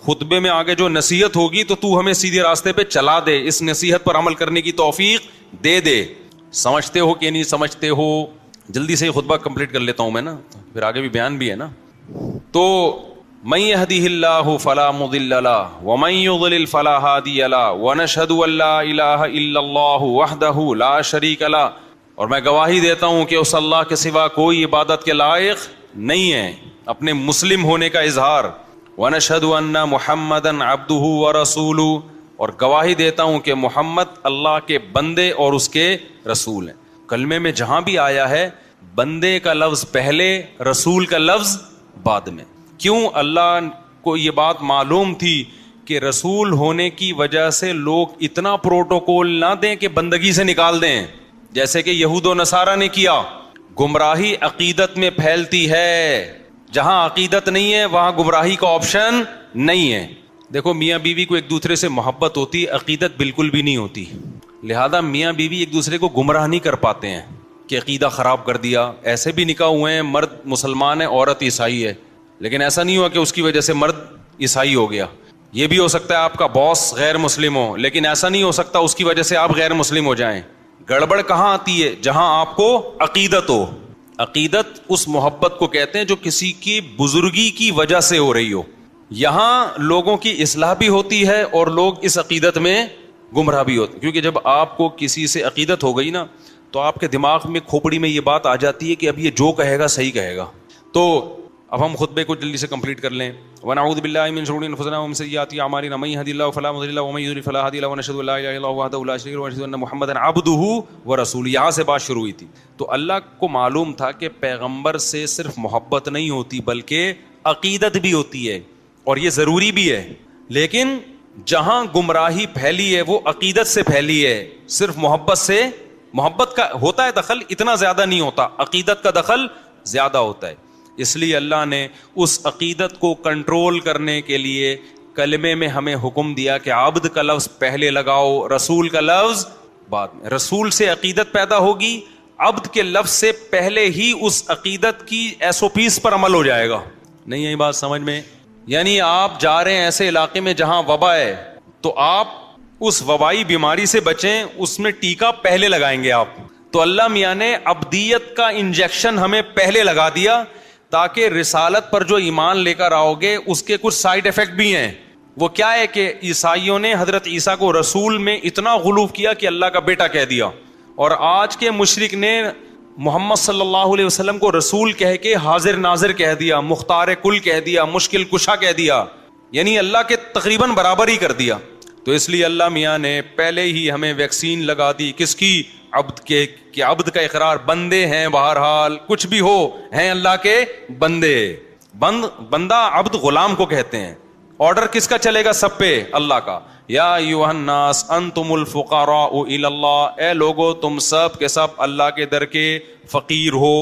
خطبے میں آگے جو نصیحت ہوگی تو ہمیں سیدھے راستے پہ چلا دے, اس نصیحت پر عمل کرنے کی توفیق دے دے. سمجھتے ہو کہ نہیں سمجھتے ہو؟ جلدی سے یہ خطبہ کمپلیٹ کر لیتا ہوں میں نا, پھر آگے بھی بیان بھی ہے نا. تو من يهده الله فلا مضل له ومن يضلل فلا هادي له ونشهد ان لا اله الا الله وحده لا شريك له, اور میں گواہی دیتا ہوں کہ اس اللہ کے سوا کوئی عبادت کے لائق نہیں ہے, اپنے مسلم ہونے کا اظہار. ونشهد ان محمدا عبده ورسوله, اور گواہی دیتا ہوں کہ محمد اللہ کے بندے اور اس کے رسول ہیں. کلمے میں جہاں بھی آیا ہے بندے کا لفظ پہلے, رسول کا لفظ بعد میں. کیوں؟ اللہ کو یہ بات معلوم تھی کہ رسول ہونے کی وجہ سے لوگ اتنا پروٹوکول نہ دیں کہ بندگی سے نکال دیں, جیسے کہ یہود و نصارہ نے کیا. گمراہی عقیدت میں پھیلتی ہے, جہاں عقیدت نہیں ہے وہاں گمراہی کا آپشن نہیں ہے. دیکھو میاں بیوی کو ایک دوسرے سے محبت ہوتی, عقیدت بالکل بھی نہیں ہوتی, لہذا میاں بیوی ایک دوسرے کو گمراہ نہیں کر پاتے ہیں. کہ عقیدہ خراب کر دیا. ایسے بھی نکاح ہوئے ہیں مرد مسلمان ہے عورت عیسائی ہے, لیکن ایسا نہیں ہوا کہ اس کی وجہ سے مرد عیسائی ہو گیا. یہ بھی ہو سکتا ہے آپ کا باس غیر مسلم ہو, لیکن ایسا نہیں ہو سکتا اس کی وجہ سے آپ غیر مسلم ہو جائیں. گڑبڑ کہاں آتی ہے؟ جہاں آپ کو عقیدت ہو. عقیدت اس محبت کو کہتے ہیں جو کسی کی بزرگی کی وجہ سے ہو رہی ہو. یہاں لوگوں کی اصلاح بھی ہوتی ہے اور لوگ اس عقیدت میں گمراہ بھی ہوتے ہیں, کیونکہ جب آپ کو کسی سے عقیدت ہو گئی نا تو آپ کے دماغ میں کھوپڑی میں یہ بات آ جاتی ہے کہ اب یہ جو کہے گا صحیح کہے گا. تو اب ہم خطبے کو جلدی سے کمپلیٹ کر لیں. ونعوذ باللہ من شرور انفسنا ومن سیئات اعمالنا من يهد الله فلا مضل له ومن يضلل فلا هادي له ونشهد ان لا اله الا الله وحده لا شريك له ونشهد ان محمدا عبده ورسوله. یہاں سے بات شروع ہوئی تھی. تو اللہ کو معلوم تھا کہ پیغمبر سے صرف محبت نہیں ہوتی بلکہ عقیدت بھی ہوتی ہے, اور یہ ضروری بھی ہے. لیکن جہاں گمراہی پھیلی ہے وہ عقیدت سے پھیلی ہے, صرف محبت سے. محبت کا ہوتا ہے دخل, اتنا زیادہ نہیں ہوتا, عقیدت کا دخل زیادہ ہوتا ہے. اس لیے اللہ نے اس عقیدت کو کنٹرول کرنے کے لیے کلمے میں ہمیں حکم دیا کہ عبد کا لفظ پہلے لگاؤ, رسول کا لفظ بعد میں. رسول سے عقیدت پیدا ہوگی, عبد کے لفظ سے پہلے ہی اس عقیدت کی ایس او پیز پر عمل ہو جائے گا. نہیں یہی بات سمجھ میں؟ یعنی آپ جا رہے ہیں ایسے علاقے میں جہاں وبا ہے, تو آپ اس وبائی بیماری سے بچیں, اس میں ٹیکا پہلے لگائیں گے آپ. تو اللہ میاں نے عبدیت کا انجیکشن ہمیں پہلے لگا دیا تاکہ رسالت پر جو ایمان لے کر آؤ گے اس کے کچھ سائیڈ ایفیکٹ بھی ہیں. وہ کیا ہے کہ عیسائیوں نے حضرت عیسیٰ کو رسول میں اتنا غلو کیا کہ اللہ کا بیٹا کہہ دیا, اور آج کے مشرک نے محمد صلی اللہ علیہ وسلم کو رسول کہہ کے حاضر ناظر کہہ دیا, مختار کل کہہ دیا, مشکل کشا کہہ دیا, یعنی اللہ کے تقریباً برابر ہی کر دیا. تو اس لیے اللہ میاں نے پہلے ہی ہمیں ویکسین لگا دی. کس کی؟ عبد کے, کہ عبد کا اقرار, بندے ہیں بہرحال کچھ بھی ہو, ہیں اللہ کے بندے. بندہ عبد غلام کو کہتے ہیں. آرڈر کس کا چلے گا؟ سب پہ, اللہ کا. یا ایھا الناس انتم الفقراء الی اللہ, اے لوگو تم سب کے سب اللہ کے در کے فقیر ہو,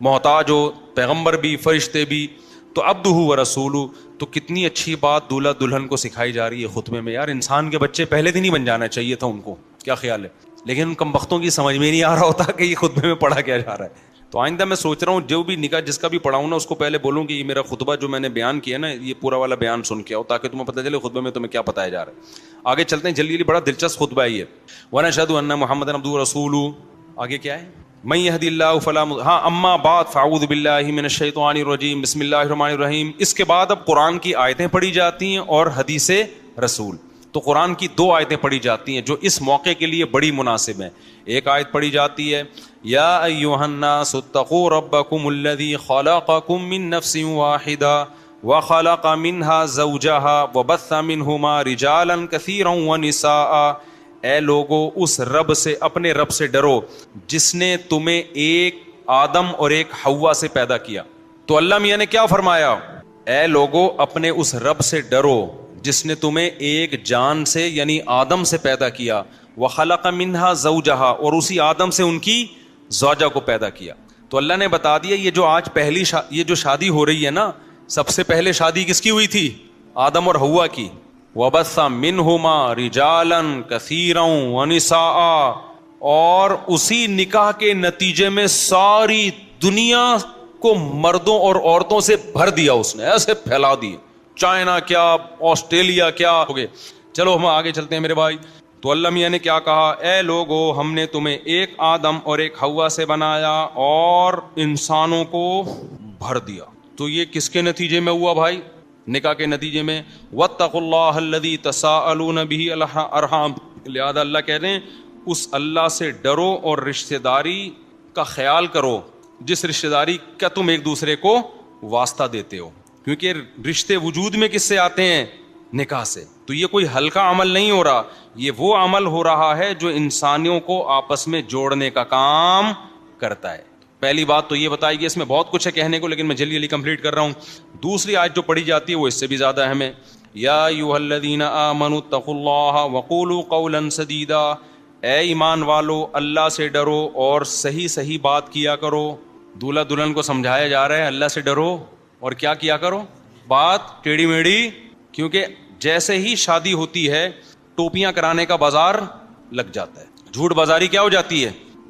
محتاج ہو, پیغمبر بھی فرشتے بھی. تو عبدہ و رسولہ. تو کتنی اچھی بات دولہا دلہن کو سکھائی جا رہی ہے خطبے میں. یار انسان کے بچے پہلے دن ہی بن جانا چاہیے تھا ان کو, کیا خیال ہے؟ لیکن ان کم بختوں کی سمجھ میں نہیں آ رہا ہوتا کہ یہ خطبے میں پڑھا کیا جا رہا ہے. تو آئندہ میں سوچ رہا ہوں جو بھی نکاح جس کا بھی پڑھاؤں نا اس کو پہلے بولوں کہ یہ میرا خطبہ جو میں نے بیان کیا نا یہ پورا والا بیان سن کے آؤ, تاکہ تمہیں پتہ چلے خطبے میں تمہیں کیا بتایا جا رہا ہے. آگے چلتے ہیں جلدی, بڑا دلچسپ خطبہ ہی ہے. وَنَشْهَدُ أَنَّ مُحَمَّدًا عَبْدُهُ وَرَسُولُهُ. آگے کیا ہے؟ مَن يَهْدِ اللَّهُ فَلَا مُضِلَّ. ہاں اما بعد فاعوذ باللہ من الشیطان الرجیم بسم اللہ الرحمن الرحیم. اس کے بعد اب قرآن کی آیتیں پڑھی جاتی ہیں اور حدیث رسول. تو قرآن کی دو آیتیں پڑھی جاتی ہیں جو اس موقع کے لیے بڑی مناسب ہیں. ایک آیت پڑھی جاتی ہے یا ایھا الناس اتقوا ربکم الذی خلقکم من نفس واحدہ وخلق منها زوجها وبث منہما رجالا کثیرا ونساء. اے لوگو اس رب سے, اپنے رب سے ڈرو جس نے تمہیں ایک آدم اور ایک حوا سے پیدا کیا. تو اللہ میاں نے کیا فرمایا؟ اے لوگو اپنے اس رب سے ڈرو جس نے تمہیں ایک جان سے یعنی آدم سے پیدا کیا, وخلق منہا زوجہا, اور اسی آدم سے ان کی زوجہ کو پیدا کیا. تو اللہ نے بتا دیا یہ جو آج پہلی یہ جو شادی ہو رہی ہے نا, سب سے پہلے شادی کس کی ہوئی تھی؟ آدم اور حوا کی. وبث منہما رجالا کثیرا ونساء, اور اسی نکاح کے نتیجے میں ساری دنیا کو مردوں اور عورتوں سے بھر دیا اس نے, ایسے پھیلا دیے. چائنا کیا, آسٹریلیا کیا ہو گئے. چلو ہم آگے چلتے ہیں میرے بھائی. تو اللہ میاں نے کیا کہا؟ اے لوگو ہم نے تمہیں ایک آدم اور ایک حوا سے بنایا اور انسانوں کو بھر دیا. تو یہ کس کے نتیجے میں ہوا بھائی؟ نکاح کے نتیجے میں. واتقوا اللہ الذی تساءلون بہ الارحام. لہذا اللہ کہہ رہے ہیں اس اللہ سے ڈرو اور رشتہ داری کا خیال کرو جس رشتہ داری کا تم ایک دوسرے کو واسطہ دیتے ہو, کیونکہ رشتے وجود میں کس سے آتے ہیں؟ نکاح سے. تو یہ کوئی ہلکا عمل نہیں ہو رہا, یہ وہ عمل ہو رہا ہے جو انسانیوں کو آپس میں جوڑنے کا کام کرتا ہے. پہلی بات تو یہ بتائی گئی, اس میں بہت کچھ ہے کہنے کو لیکن میں جلدی جلدی کمپلیٹ کر رہا ہوں. دوسری آیت جو پڑھی جاتی ہے وہ اس سے بھی زیادہ اہم ہے. یا ایھا الذین آمنوا اتقوا اللہ وقولوا قولا سدیدا. اے ایمان والو اللہ سے ڈرو اور صحیح صحیح بات کیا کرو. دولہا دلہن کو سمجھایا جا رہا ہے اللہ سے ڈرو اور کیا کیا کرو؟ بات ٹیڑھی میڑھی. کیونکہ جیسے ہی شادی ہوتی ہے ٹوپیاں کرانے کا بازار لگ جاتا ہے. جھوٹ بازاری کیا ہو جاتی ہے؟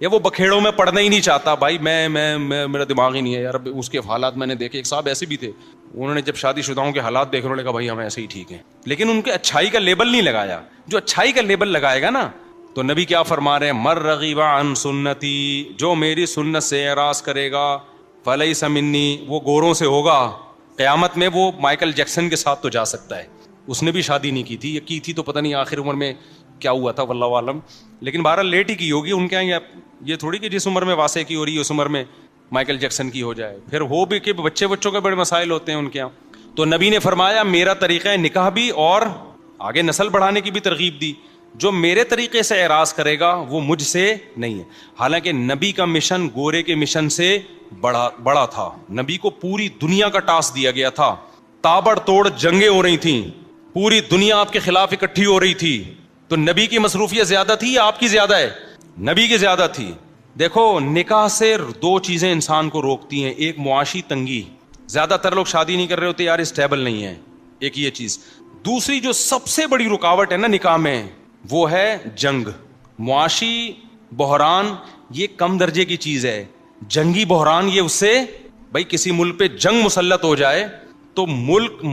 یا وہ بکھیڑوں میں پڑھنا ہی نہیں چاہتا. بھائی میں میرا دماغ ہی نہیں ہے یار. اس کے حالات میں نے دیکھے, ایک صاحب ایسے بھی تھے, انہوں نے جب شادی شداؤں کے حالات دیکھے, انہوں نے کہا بھائی ہم ایسے ہی ٹھیک ہیں, لیکن ان کے اچھائی کا لیبل نہیں لگایا. جو اچھائی کا لیبل لگائے گا نا, تو نبی کیا فرما رہے ہیں, مر رغب عن سنتی, جو میری سنت سے اعراض کرے گا, فلیس منی, وہ گوروں سے ہوگا. قیامت میں وہ مائیکل جیکسن کے ساتھ تو جا سکتا ہے, اس نے بھی شادی نہیں کی تھی, یا کی تھی تو پتہ نہیں آخر عمر میں کیا ہوا تھا, واللہ عالم, لیکن بہرحال لیٹ ہی کی ہوگی. ان کے یہاں یہ تھوڑی کہ جس عمر میں واسع کی ہو رہی ہے اس عمر میں مائیکل جیکسن کی ہو جائے. پھر ہو بھی کہ بچوں کے بڑے مسائل ہوتے ہیں ان کے یہاں. تو نبی نے فرمایا میرا طریقہ نکاح بھی اور آگے نسل بڑھانے کی بھی ترغیب دی, جو میرے طریقے سے اعراض کرے گا وہ مجھ سے نہیں ہے. حالانکہ نبی کا مشن گورے کے مشن سے بڑا تھا. نبی کو پوری دنیا کا ٹاسک دیا گیا تھا, تابڑ توڑ جنگیں ہو رہی تھیں, پوری دنیا آپ کے خلاف اکٹھی ہو رہی تھی. تو نبی کی مصروفیت زیادہ تھی یا آپ کی زیادہ ہے؟ نبی کی زیادہ تھی. دیکھو نکاح سے دو چیزیں انسان کو روکتی ہیں, ایک معاشی تنگی, زیادہ تر لوگ شادی نہیں کر رہے ہوتے یار اسٹیبل نہیں ہے, ایک یہ چیز. دوسری جو سب سے بڑی رکاوٹ ہے نا نکاح میں, وہ ہے جنگ. معاشی بحران یہ کم درجے کی چیز ہے, جنگی بحران یہ اس سے, بھائی کسی ملک پہ جنگ مسلط ہو جائے تو ملک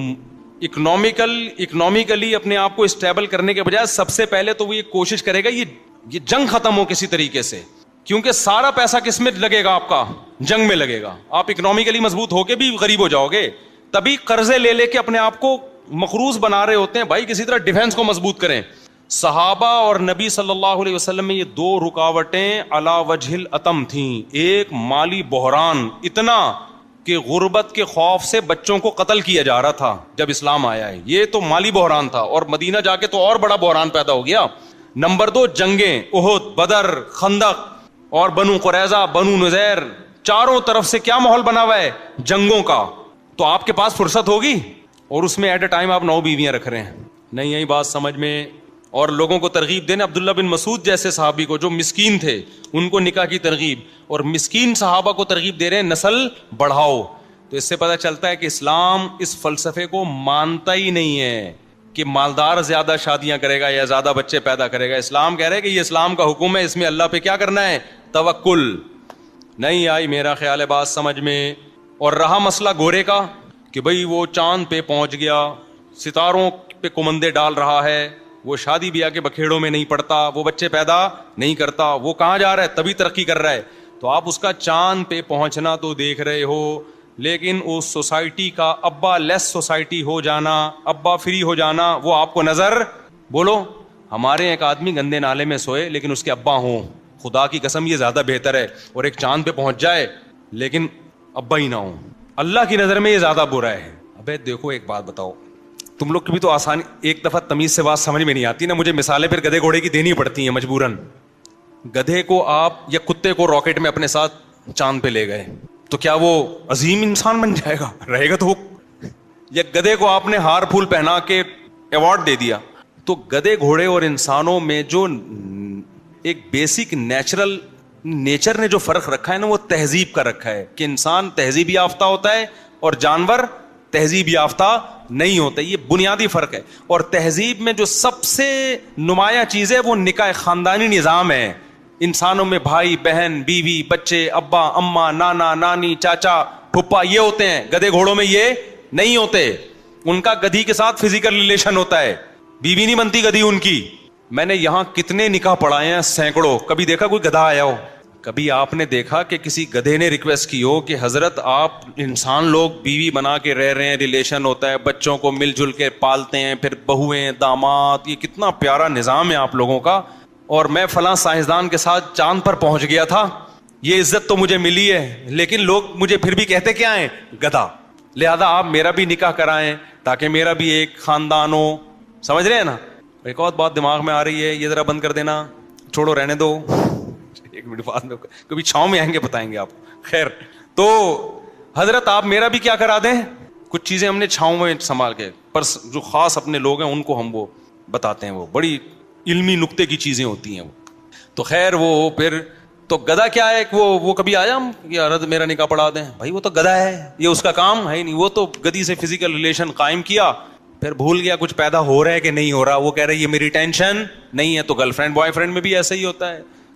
اکنامیکلی اپنے آپ کو اسٹیبل کرنے کے بجائے سب سے پہلے تو وہ یہ کوشش کرے گا یہ جنگ ختم ہو کسی طریقے سے, کیونکہ سارا پیسہ کس میں لگے گا, آپ کا جنگ میں لگے گا. آپ اکنامیکلی مضبوط ہو کے بھی غریب ہو جاؤ گے, تبھی قرضے لے کے اپنے آپ کو مقروض بنا رہے ہوتے ہیں. بھائی کسی طرح ڈیفنس کو مضبوط کریں. صحابہ اور نبی صلی اللہ علیہ وسلم میں یہ دو رکاوٹیں علی وجہ الاتم تھیں. ایک مالی بحران, اتنا کہ غربت کے خوف سے بچوں کو قتل کیا جا رہا تھا جب اسلام آیا ہے, یہ تو مالی بحران تھا, اور مدینہ جا کے تو اور بڑا بحران پیدا ہو گیا. نمبر 2 جنگیں, احد, بدر, خندق اور بنو قریظہ, بنو نذیر, چاروں طرف سے کیا ماحول بنا ہوا ہے جنگوں کا. تو آپ کے پاس فرصت ہوگی, اور اس میں ایٹ اے ٹائم آپ 9 بیویاں رکھ رہے ہیں. نہیں یہی بات سمجھ میں, اور لوگوں کو ترغیب دینے. عبداللہ بن مسعود جیسے صحابی کو جو مسکین تھے ان کو نکاح کی ترغیب, اور مسکین صحابہ کو ترغیب دے رہے ہیں نسل بڑھاؤ. تو اس سے پتہ چلتا ہے کہ اسلام اس فلسفے کو مانتا ہی نہیں ہے کہ مالدار زیادہ شادیاں کرے گا یا زیادہ بچے پیدا کرے گا. اسلام کہہ رہے ہیں کہ یہ اسلام کا حکم ہے, اس میں اللہ پہ کیا کرنا ہے, توکل. نہیں آئی میرا خیال ہے بات سمجھ میں. اور رہا مسئلہ گورے کا کہ بھئی وہ چاند پہ پہنچ گیا, ستاروں پہ کمندے ڈال رہا ہے, وہ شادی بیاہ کے بکھیڑوں میں نہیں پڑتا, وہ بچے پیدا نہیں کرتا, وہ کہاں جا رہا ہے, تبھی ترقی کر رہا ہے. تو آپ اس کا چاند پہ پہنچنا تو دیکھ رہے ہو, لیکن اس سوسائٹی کا ابا لیس سوسائٹی ہو جانا, ابا فری ہو جانا, وہ آپ کو نظر. بولو ہمارے ایک آدمی گندے نالے میں سوئے لیکن اس کے ابا ہوں, خدا کی قسم یہ زیادہ بہتر ہے, اور ایک چاند پہ پہنچ جائے لیکن ابا ہی نہ ہوں, اللہ کی نظر میں یہ زیادہ برا ہے. ابے دیکھو ایک بات بتاؤ, تم لوگ کی بھی تو آسانی, ایک دفعہ تمیز سے بات سمجھ میں نہیں آتی نا, مجھے مثالیں پھر گدھے گھوڑے کی دینی پڑتی ہیں مجبوراً. گدھے کو آپ یا کتے کو راکٹ میں اپنے ساتھ چاند پہ لے گئے تو کیا وہ عظیم انسان بن جائے گا, رہے گا تو وہ, یا گدھے کو آپ نے ہار پھول پہنا کے ایوارڈ دے دیا. تو گدھے گھوڑے اور انسانوں میں جو ایک بیسک نیچر نے جو فرق رکھا ہے نا, وہ تہذیب کا رکھا ہے کہ انسان تہذیب یافتہ ہوتا ہے اور جانور تہذیب یافتہ نہیں ہوتا. یہ بنیادی فرق ہے. اور تہذیب میں جو سب سے نمایاں چیز ہے وہ نکاح خاندانی نظام ہے. انسانوں میں بھائی بہن بیوی بچے ابا اماں نانا نانی چاچا پھپھا یہ ہوتے ہیں, گدھے گھوڑوں میں یہ نہیں ہوتے. ان کا گدھی کے ساتھ فزیکل ریلیشن ہوتا ہے, بیوی نہیں بنتی گدھی ان کی. میں نے یہاں کتنے نکاح پڑھائے ہیں, سینکڑوں. کبھی دیکھا کوئی گدھا آیا ہو؟ کبھی آپ نے دیکھا کہ کسی گدھے نے ریکویسٹ کی ہو کہ حضرت آپ انسان لوگ بیوی بنا کے رہ رہے ہیں, ریلیشن ہوتا ہے, بچوں کو مل جل کے پالتے ہیں, پھر بہویں داماد, یہ کتنا پیارا نظام ہے آپ لوگوں کا, اور میں فلاں سائنسدان کے ساتھ چاند پر پہنچ گیا تھا, یہ عزت تو مجھے ملی ہے, لیکن لوگ مجھے پھر بھی کہتے کیا ہیں, گدھا. لہذا آپ میرا بھی نکاح کرائیں تاکہ میرا بھی ایک خاندان ہو. سمجھ رہے ہیں نا. ایک اور بات دماغ میں آ رہی ہے, یہ ذرا بند کر دینا, چھوڑو رہنے دو, ایک منٹ بعد میں کبھی چھاؤں میں آئیں گے بتائیں گے آپ. خیر, تو حضرت آپ میرا بھی کیا کرا دیں, کچھ چیزیں ہم نے چھاؤں میں سنبھال کے, پر جو خاص اپنے لوگ ہیں ان کو ہم وہ بتاتے ہیں, وہ بڑی علمی نقطے کی چیزیں ہوتی ہیں وہ. تو خیر وہ پھر تو گدھا کیا ہے, وہ کبھی آیا ہم کہ حضرت میرا نکاح پڑھا دیں, بھائی وہ تو گدھا ہے, یہ اس کا کام ہے نہیں. وہ تو گدھی سے فزیکل ریلیشن قائم کیا, پھر بھول گیا کچھ پیدا ہو رہا ہے کہ نہیں ہو رہا, وہ کہہ رہے یہ میری ٹینشن نہیں ہے. تو گرل فرینڈ بوائے فرینڈ میں بھی ایسا ہی ہوتا ہے,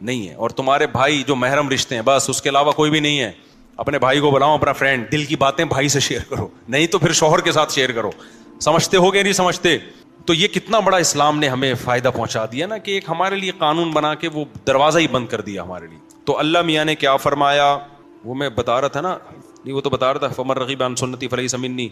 نہیں ہے. اور تمہارے بھائی جو محرم رشتے ہیں بس اس کے علاوہ کوئی بھی نہیں ہے. اپنے بھائی کو بلاؤ اپنا فرینڈ, دل کی باتیں بھائی سے شیئر کرو, نہیں تو پھر شوہر کے ساتھ شیئر کرو. سمجھتے ہو کہ نہیں سمجھتے؟ تو یہ کتنا بڑا اسلام نے ہمیں فائدہ پہنچا دیا نا, کہ ایک ہمارے لیے قانون بنا کے وہ دروازہ ہی بند کر دیا ہمارے لیے. تو اللہ میاں نے کیا فرمایا, وہ میں بتا رہا تھا نا, نہیں وہ تو بتا رہا تھا, فمن رغب عن سنتی فلیس منی.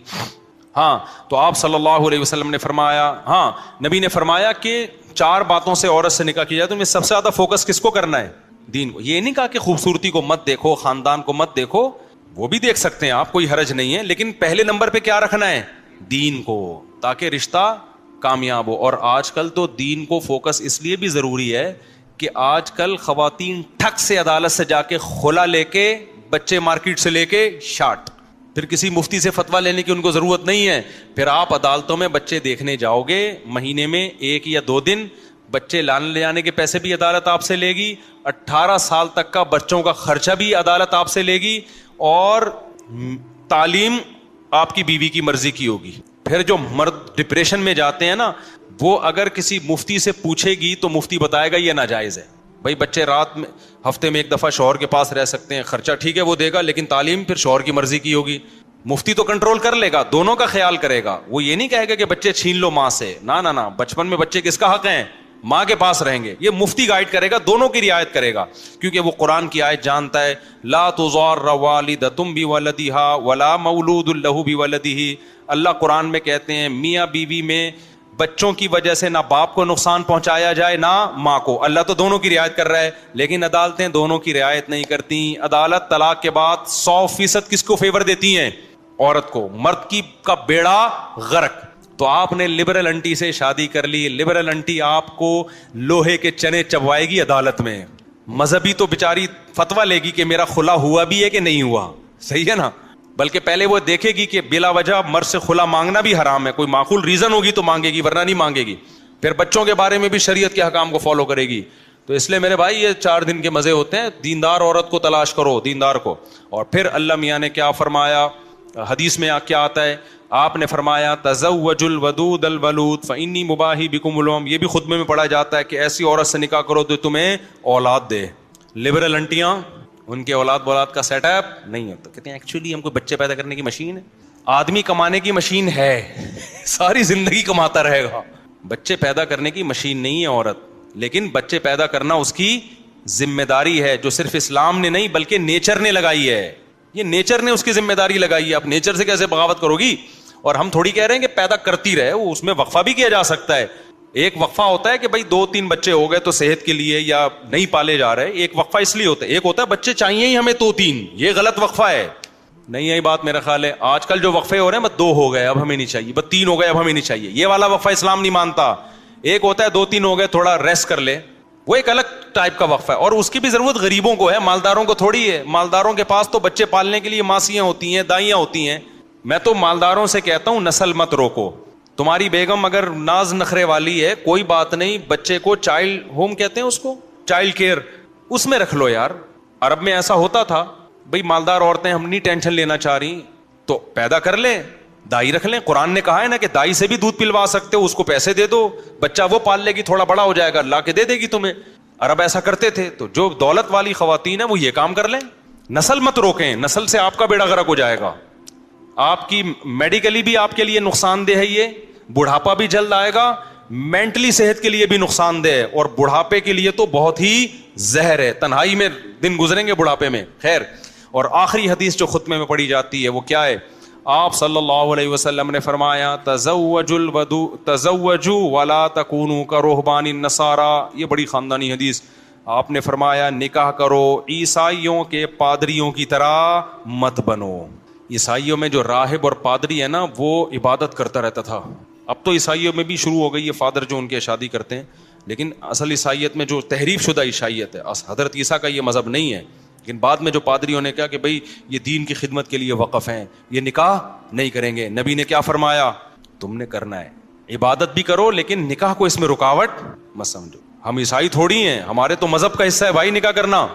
ہاں تو آپ صلی اللہ علیہ وسلم نے فرمایا, ہاں نبی نے فرمایا کہ 4 باتوں سے عورت سے نکاح کیا جائے تو میں سب سے زیادہ فوکس کس کو کرنا ہے؟ دین کو. یہ نہیں کہا کہ خوبصورتی کو مت دیکھو, خاندان کو مت دیکھو, وہ بھی دیکھ سکتے ہیں آپ, کوئی حرج نہیں ہے, لیکن پہلے نمبر پہ کیا رکھنا ہے؟ دین کو, تاکہ رشتہ کامیاب ہو. اور آج کل تو دین کو فوکس اس لیے بھی ضروری ہے کہ آج کل خواتین ٹھک سے عدالت سے جا کے خلا لے کے, بچے مارکیٹ سے لے کے شارٹ, پھر کسی مفتی سے فتویٰ لینے کی ان کو ضرورت نہیں ہے. پھر آپ عدالتوں میں بچے دیکھنے جاؤ گے, مہینے میں 1 یا 2 دن بچے لانے لے جانے کے پیسے بھی عدالت آپ سے لے گی, 18 سال تک کا بچوں کا خرچہ بھی عدالت آپ سے لے گی, اور تعلیم آپ کی بیوی کی مرضی کی ہوگی. پھر جو مرد ڈپریشن میں جاتے ہیں نا, وہ اگر کسی مفتی سے پوچھے گی تو مفتی بتائے گا یہ ناجائز ہے. بھائی بچے رات میں ہفتے میں 1 دفعہ شوہر کے پاس رہ سکتے ہیں, خرچہ ٹھیک ہے وہ دے گا, لیکن تعلیم پھر شوہر کی مرضی کی ہوگی. مفتی تو کنٹرول کر لے گا, دونوں کا خیال کرے گا, وہ یہ نہیں کہے گا کہ بچے چھین لو ماں سے, نہ, بچپن میں بچے کس کا حق ہیں؟ ماں کے پاس رہیں گے. یہ مفتی گائیڈ کرے گا, دونوں کی رعایت کرے گا, کیونکہ وہ قرآن کی آیت جانتا ہے, لا تضار والدۃ بولدها ولا مولود له بولدہ. اللہ قرآن میں کہتے ہیں میاں بیوی میں بچوں کی وجہ سے نہ باپ کو نقصان پہنچایا جائے نہ ماں کو. اللہ تو دونوں کی رعایت کر رہا ہے, لیکن عدالتیں دونوں کی رعایت نہیں کرتی. عدالت طلاق کے بعد 100% کس کو فیور دیتی ہیں؟ عورت کو. مرد کی کا بیڑا غرق. تو آپ نے لبرل انٹی سے شادی کر لی, لبرل انٹی آپ کو لوہے کے چنے چبوائے گی عدالت میں. مذہبی تو بیچاری فتویٰ لے گی کہ میرا خلا ہوا بھی ہے کہ نہیں ہوا, صحیح ہے نا, بلکہ پہلے وہ دیکھے گی کہ بلا وجہ مرد سے خلا مانگنا بھی حرام ہے, کوئی معقول ریزن ہوگی تو مانگے گی, ورنہ نہیں مانگے گی. پھر بچوں کے بارے میں بھی شریعت کے حکام کو فالو کرے گی. تو اس لیے میرے بھائی یہ 4 دن کے مزے ہوتے ہیں, دیندار عورت کو تلاش کرو, دیندار کو. اور پھر اللہ میاں نے کیا فرمایا, حدیث میں کیا آتا ہے, آپ نے فرمایا تزوج الودود الولود فانی مباہی بکم الامم. یہ بھی خطبے میں پڑھا جاتا ہے کہ ایسی عورت سے نکاح کرو جو تمہیں اولاد دے. لبرل انٹیاں, ان کے اولاد کا سیٹ اپ نہیں ہوتا, کہتے ہیں ایکچولی ہم کو بچے پیدا کرنے کی مشین ہے. آدمی کمانے کی مشین ہے, ساری زندگی کماتا رہے گا. بچے پیدا کرنے کی مشین نہیں ہے عورت, لیکن بچے پیدا کرنا اس کی ذمہ داری ہے, جو صرف اسلام نے نہیں بلکہ نیچر نے لگائی ہے. یہ نیچر نے اس کی ذمہ داری لگائی ہے, آپ نیچر سے کیسے بغاوت کرو گی؟ اور ہم تھوڑی کہہ رہے ہیں کہ پیدا کرتی رہے, وہ اس میں وقفہ بھی کیا جا سکتا ہے. ایک وقفہ ہوتا ہے کہ بھائی 2-3 بچے ہو گئے تو صحت کے لیے یا نہیں پالے جا رہے, ایک وقفہ اس لیے ہوتا ہے. ایک ہوتا ہے بچے چاہیے ہی ہمیں 2-3, یہ غلط وقفہ ہے. نہیں ہے بات میرا خیال ہے. آج کل جو وقفے ہو رہے ہیں بس 2 ہو گئے اب ہمیں نہیں چاہیے, بس 3 ہو گئے اب ہمیں نہیں چاہیے, یہ والا وقفہ اسلام نہیں مانتا. ایک ہوتا ہے 2-3 ہو گئے تھوڑا ریسٹ کر لے, وہ ایک الگ ٹائپ کا وقفہ ہے, اور اس کی بھی ضرورت غریبوں کو ہے, مالداروں کو تھوڑی ہے. مالداروں کے پاس تو بچے پالنے کے لیے ماسیاں ہوتی ہیں, دائیاں ہوتی ہیں. میں تو مالداروں سے کہتا ہوں نسل مت روکو. تمہاری بیگم اگر ناز نخرے والی ہے کوئی بات نہیں, بچے کو چائلڈ ہوم کہتے ہیں اس کو, چائلڈ کیئر, اس میں رکھ لو یار. عرب میں ایسا ہوتا تھا, بھئی مالدار عورتیں ہم نہیں ٹینشن لینا چاہ رہی تو پیدا کر لیں, دائی رکھ لیں. قرآن نے کہا ہے نا کہ دائی سے بھی دودھ پلوا سکتے ہو, اس کو پیسے دے دو, بچہ وہ پال لے گی, تھوڑا بڑا ہو جائے گا لا کے دے دے گی تمہیں. عرب ایسا کرتے تھے. تو جو دولت والی خواتین ہیں وہ یہ کام کر لیں. نسل مت روکیں, نسل سے آپ کا بیڑا غرق ہو جائے گا. آپ کی میڈیکلی بھی آپ کے لیے نقصان دہ ہے, یہ بڑھاپا بھی جلد آئے گا, مینٹلی صحت کے لیے بھی نقصان دہ ہے, اور بڑھاپے کے لیے تو بہت ہی زہر ہے. تنہائی میں دن گزریں گے بڑھاپے میں. خیر, اور آخری حدیث جو خطبے میں پڑھی جاتی ہے وہ کیا ہے؟ آپ صلی اللہ علیہ وسلم نے فرمایا تزوجوا ولا تکونوا کرہبان النصارى. یہ بڑی خاندانی حدیث. آپ نے فرمایا نکاح کرو عیسائیوں کے پادریوں کی طرح مت بنو. عیسائیوں میں جو راہب اور پادری ہے نا وہ عبادت کرتا رہتا تھا. اب تو عیسائیوں میں بھی شروع ہو گئی ہے فادر جو ان کے شادی کرتے ہیں, لیکن اصل عیسائیت میں جو تحریف شدہ عیسائیت ہے, حضرت عیسیٰ کا یہ مذہب نہیں ہے. لیکن بعد میں جو پادریوں نے کہا کہ بھئی یہ دین کی خدمت کے لیے وقف ہیں, یہ نکاح نہیں کریں گے. نبی نے کیا فرمایا؟ تم نے کرنا ہے, عبادت بھی کرو لیکن نکاح کو اس میں رکاوٹ مت سمجھو. ہم عیسائی تھوڑی ہیں, ہمارے تو مذہب کا حصہ ہے بھائی نکاح کرنا.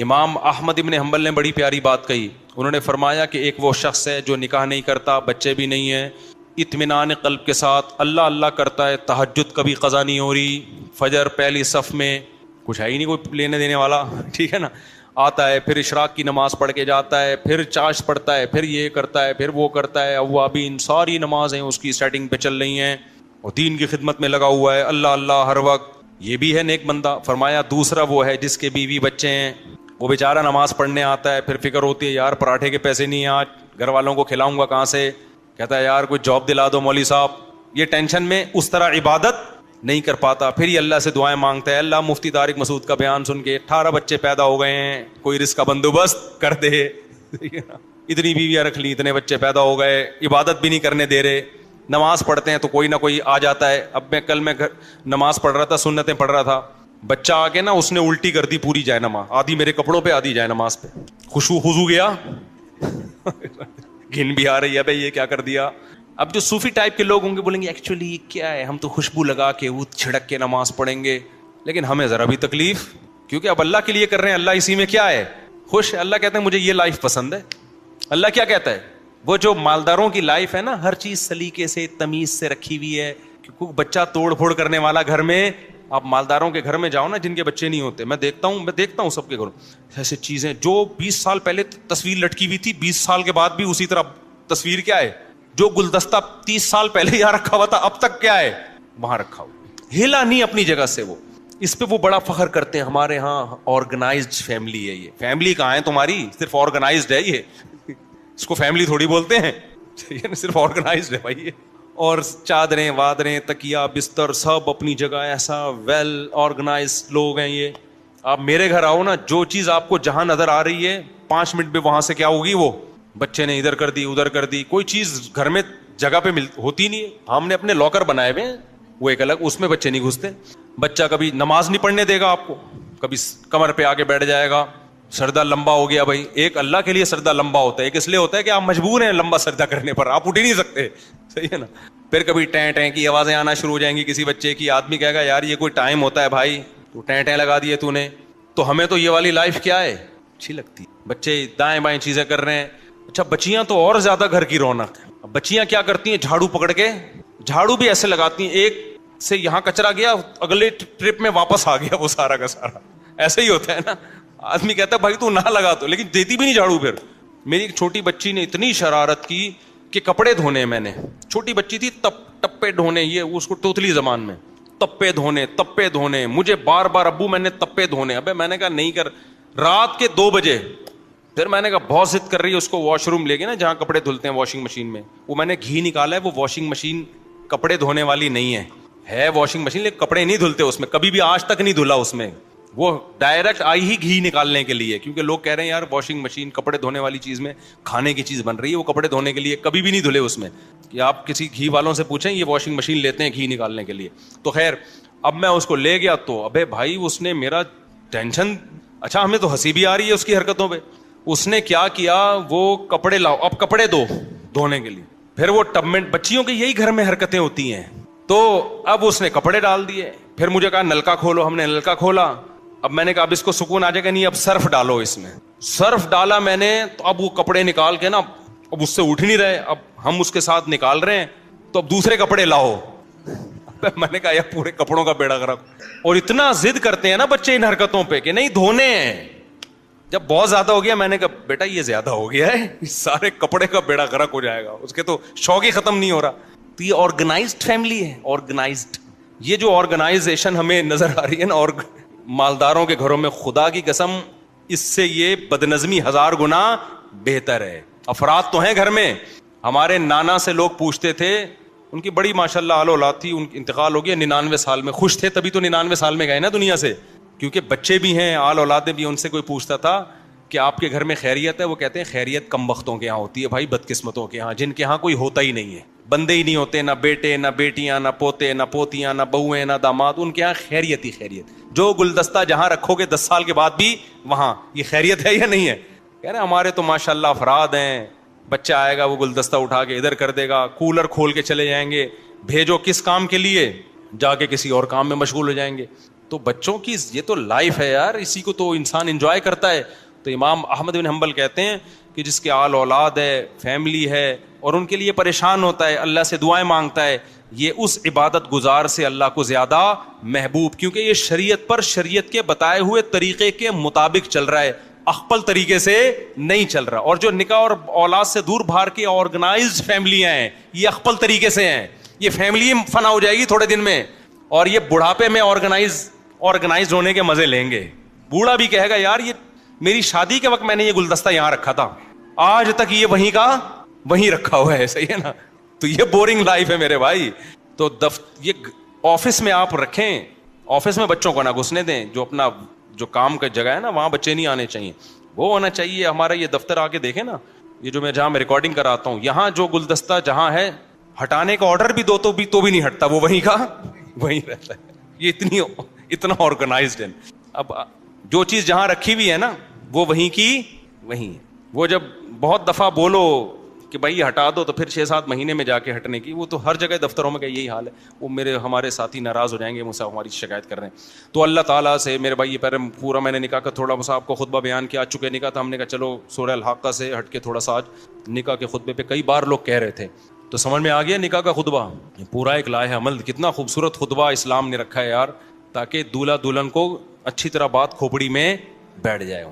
امام احمد ابن حنبل نے بڑی پیاری بات کہی. انہوں نے فرمایا کہ ایک وہ شخص ہے جو نکاح نہیں کرتا, بچے بھی نہیں ہیں, اطمینان قلب کے ساتھ اللہ اللہ کرتا ہے, تہجد کبھی قضا نہیں ہو رہی, فجر پہلی صف میں کچھ ہے ہی نہیں کوئی لینے دینے والا, ٹھیک ہے نا. آتا ہے پھر اشراق کی نماز پڑھ کے جاتا ہے, پھر چاشت پڑھتا ہے, پھر یہ کرتا ہے, پھر وہ کرتا ہے. اوابین ساری نمازیں اس کی سیٹنگ پہ چل رہی ہیں اور دین کی خدمت میں لگا ہوا ہے, اللہ اللہ ہر وقت. یہ بھی ہے نیک بندہ. فرمایا دوسرا وہ ہے جس کے بیوی بچے ہیں, وہ بیچارہ نماز پڑھنے آتا ہے, پھر فکر ہوتی ہے یار پراٹھے کے پیسے نہیں ہیں آج, گھر والوں کو کھلاؤں گا کہاں سے. کہتا ہے یار کوئی جاب دلا دو مولوی صاحب. یہ ٹینشن میں اس طرح عبادت نہیں کر پاتا. پھر یہ اللہ سے دعائیں مانگتا ہے, اللہ مفتی طارق مسعود کا بیان سن کے 18 بچے پیدا ہو گئے ہیں, کوئی رزق کا بندوبست کر دے. اتنی بیویاں رکھ لی, اتنے بچے پیدا ہو گئے, عبادت بھی نہیں کرنے دے رہے. نماز پڑھتے ہیں تو کوئی نہ کوئی آ جاتا ہے. اب کل میں نماز پڑھ رہا تھا, سنتیں پڑھ رہا تھا, بچہ آ کے نا اس نے الٹی کر دی پوری جائے نماز, آدھی میرے کپڑوں پہ آدھی جائے نماز پہ. خضو گیا, گھن بھی آ رہی ہے بھائی یہ کیا کر دیا. اب جو صوفی ٹائپ کے لوگ ہوں گے بولیں گے ایکچولی کیا ہے, ہم تو خوشبو لگا کے اود چھڑک کے نماز پڑھیں گے, لیکن ہمیں ذرا بھی تکلیف, کیونکہ اب اللہ کے لیے کر رہے ہیں, اللہ اسی میں کیا ہے خوش ہے. اللہ کہتے ہیں مجھے یہ لائف پسند ہے. اللہ کیا کہتا ہے, وہ جو مالداروں کی لائف ہے نا, ہر چیز سلیقے سے تمیز سے رکھی ہوئی ہے. کیونکہ بچہ توڑ پھوڑ کرنے والا گھر میں, آپ مالداروں کے گھر میں جاؤ نا جن کے بچے نہیں ہوتے, میں دیکھتا ہوں سب کے گھروں ایسے چیزیں, جو 20 سال پہلے تصویر لٹکی ہوئی تھی 20 سال کے بعد بھی اسی طرح تصویر کیا ہے, جو گلدستہ 30 سال پہلے یہاں رکھا ہوا تھا اب تک کیا ہے وہاں رکھا ہوا, ہلا نہیں اپنی جگہ سے. وہ اس پہ وہ بڑا فخر کرتے ہیں, ہمارے ہاں آرگنائزڈ فیملی ہے. یہ فیملی کہاں ہے تمہاری, صرف آرگنائزڈ ہے یہ, اس کو فیملی تھوڑی بولتے ہیں, صرف آرگنائزڈ ہے بھائی یہ. اور چادریں وادریں تکیا بستر سب اپنی جگہ, ایسا ویل آرگنائزڈ لوگ ہیں یہ. آپ میرے گھر آؤ نا, جو چیز آپ کو جہاں نظر آ رہی ہے 5 منٹ میں وہاں سے کیا ہوگی, وہ بچے نے ادھر کر دی ادھر کر دی. کوئی چیز گھر میں جگہ پہ ہوتی نہیں ہے. ہم نے اپنے لاکر بنائے ہوئے ہیں, وہ ایک الگ, اس میں بچے نہیں گھستے. بچہ کبھی نماز نہیں پڑھنے دے گا آپ کو, کبھی کمر پہ آگے بیٹھ جائے گا. سردہ لمبا ہو گیا بھائی, ایک اللہ کے لیے سردہ لمبا ہوتا ہے, ایک اس لیے ہوتا ہے کہ آپ مجبور ہیں لمبا سردہ کرنے پر, آپ اٹھ ہی نہیں سکتے, صحیح ہے نا. پھر کبھی ٹیں ٹیں کی آوازیں آنا شروع ہو جائیں گی کسی بچے کی. آدمی کہے گا یار یہ کوئی ٹائم ہوتا ہے بھائی, تو ٹیں ٹیں لگا دیے تو نے. تو ہمیں تو یہ والی لائف کیا ہے اچھی لگتی, بچے دائیں بائیں چیزیں کر رہے ہیں. اچھا بچیاں تو اور زیادہ گھر کی رونق ہے. بچیاں کیا کرتی ہیں, جھاڑو پکڑ کے, جھاڑو بھی ایسے لگاتی ہیں ایک سے یہاں کچرا گیا اگلے ٹرپ میں واپس آ گیا وہ سارا کا سارا. ایسے ہی ہوتا ہے نا. آدمی کہتا ہے بھائی تو نہ لگا تو, لیکن دیتی بھی نہیں جھاڑو. پھر میری ایک چھوٹی بچی نے اتنی شرارت کی کہ کپڑے دھونے, میں نے چھوٹی بچی تھی, ٹپے دھونے, یہ اس کو توتلی زبان میں تپے دھونے. مجھے بار بار ابو میں نے تپے دھونے. ابے میں نے کہا نہیں کر. رات کے 2 بجے پھر میں نے کہا بہت ضد کر رہی ہے, اس کو واش روم لے گئے نا جہاں کپڑے دھلتے ہیں واشنگ مشین میں. وہ میں نے گھی نکالا ہے, وہ واشنگ مشین کپڑے دھونے والی نہیں ہے واشنگ مشین, لیکن کپڑے نہیں دھلتے اس میں, کبھی بھی آج تک نہیں دھلا اس میں. وہ ڈائریکٹ آئی ہی گھی نکالنے کے لیے, کیونکہ لوگ کہہ رہے ہیں یار واشنگ مشین کپڑے دھونے والی چیز میں کھانے کی چیز بن رہی ہے, وہ کپڑے دھونے کے لیے, کبھی بھی نہیں دھلے اس میں. کہ آپ کسی گھی والوں سے پوچھیں یہ واشنگ مشین لیتے ہیں گھی نکالنے کے لیے. تو خیر اب میں اس کو لے گیا تو ابے بھائی اس نے میرا ٹینشن, اچھا ہمیں تو ہنسی بھی آ رہی ہے اس کی حرکتوں پہ. اس نے کیا کیا, وہ کپڑے لاؤ, اب کپڑے دو دھونے کے لیے. پھر وہ ٹب میں, بچیوں کی یہی گھر میں حرکتیں ہوتی ہیں, تو اب اس نے کپڑے ڈال دیے. پھر مجھے کہا نلکا کھولو, ہم نے نلکا کھولا. اب میں نے کہا اب اس کو سکون آ جائے گا, نہیں اب سرف ڈالو اس میں. سرف ڈالا میں نے, تو اب وہ کپڑے نکال کے نا, اب اس سے اٹھ نہیں رہے, اب ہم اس کے ساتھ نکال رہے ہیں, تو اب دوسرے کپڑے لاؤ. میں نے کہا یار پورے کپڑوں کا بیڑا غرق. اور اتنا ضد کرتے ہیں نا بچے ان حرکتوں پہ کہ نہیں دھونے ہیں. جب بہت زیادہ ہو گیا میں نے کہا بیٹا یہ زیادہ ہو گیا ہے, سارے کپڑے کا بیڑا غرق ہو جائے گا, اس کے تو شوق ہی ختم نہیں ہو رہا. تو یہ آرگنائزڈ فیملی ہے, آرگنائزڈ. یہ جو آرگنائزیشن ہمیں نظر آ رہی ہے نا, اور مالداروں کے گھروں میں, خدا کی قسم اس سے یہ بدنظمی 1000 گنا بہتر ہے. افراد تو ہیں گھر میں. ہمارے نانا سے لوگ پوچھتے تھے, ان کی بڑی ماشاءاللہ آل اولاد تھی, ان انتقال ہو گیا 99 سال میں. خوش تھے تبھی تو 99 سال میں گئے نا دنیا سے, کیونکہ بچے بھی ہیں آل اولادیں بھی. ان سے کوئی پوچھتا تھا کہ آپ کے گھر میں خیریت ہے, وہ کہتے ہیں خیریت کم بختوں کے یہاں ہوتی ہے بھائی, بدقسمتوں کے یہاں, جن کے یہاں کوئی ہوتا ہی نہیں ہے, بندے ہی نہیں ہوتے, نہ بیٹے نہ بیٹیاں نہ پوتے نہ پوتیاں نہ بہویں نہ داماد, ان کے یہاں خیریت ہی خیریت. جو گلدستہ جہاں رکھو گے 10 سال کے بعد بھی وہاں, یہ خیریت ہے یا نہیں ہے؟ کہہ رہے ہمارے تو ماشاءاللہ افراد ہیں, بچہ آئے گا وہ گلدستہ اٹھا کے ادھر کر دے گا, کولر کھول کے چلے جائیں گے, بھیجو کس کام کے لیے, جا کے کسی اور کام میں مشغول ہو جائیں گے. تو بچوں کی یہ تو لائف ہے یار, اسی کو تو انسان انجوائے کرتا ہے. تو امام احمد بن حنبل کہتے ہیں کہ جس کے آل اولاد ہے, فیملی ہے, اور ان کے لیے پریشان ہوتا ہے, اللہ سے دعائیں مانگتا ہے, یہ اس عبادت گزار سے اللہ کو زیادہ محبوب, کیونکہ یہ شریعت پر, شریعت کے بتائے ہوئے طریقے کے مطابق چل رہا ہے, اخپل طریقے سے نہیں چل رہا. اور جو نکاح اور اولاد سے دور بھار کے آرگنائزڈ فیملیاں ہیں, یہ اخپل طریقے سے ہیں. یہ فیملی فنا ہو جائے گی تھوڑے دن میں, اور یہ بڑھاپے میں آرگنائز ہونے کے مزے لیں گے. بوڑھا بھی کہے گا یار یہ میری شادی کے وقت میں نے یہ گلدستہ یہاں رکھا تھا, آج تک یہ وہیں کا وہیں رکھا ہوا ہے, صحیح ہے نا. تو یہ بورنگ لائف ہے میرے بھائی. تو یہ آفس میں آپ رکھیں, آفس میں بچوں کو نہ گھسنے دیں. جو اپنا جو کام کا جگہ ہے نا وہاں بچے نہیں آنے چاہیے, وہ ہونا چاہیے. ہمارا یہ دفتر آ کے دیکھیں نا, یہ جو میں جہاں میں ریکارڈنگ کراتا ہوں, یہاں جو گلدستہ جہاں ہے ہٹانے کا آرڈر بھی دو تو بھی نہیں ہٹتا, وہ وہیں کا وہیں رہتا ہے. یہ اتنا آرگنائزڈ ہے. اب جو چیز جہاں رکھی ہوئی ہے نا وہ وہیں کی وہیں ہے. وہ جب بہت دفعہ بولو کہ بھائی ہٹا دو تو پھر 6-7 مہینے میں جا کے ہٹنے کی, وہ تو ہر جگہ دفتروں میں کا یہی حال ہے. وہ ہمارے ساتھی ناراض ہو جائیں گے مجھ سے, ہماری شکایت کر رہے ہیں. تو اللہ تعالیٰ سے میرے بھائی, یہ پہلے پورا میں نے نکاح کا تھوڑا سا آپ کو خطبہ بیان کیا, چکے نکاح تھا, ہم نے کہا چلو سورہ الحاقہ سے ہٹ کے تھوڑا سا آج نکاح کے خطبے پہ کئی بار لوگ کہہ رہے تھے, تو سمجھ میں آ گیا نکاح کا خطبہ پورا ایک لائحہ عمل. کتنا خوبصورت خطبہ اسلام نے رکھا ہے یار, تاکہ دولہا دلہن کو اچھی طرح بات کھوپڑی میں بیٹھ جائے.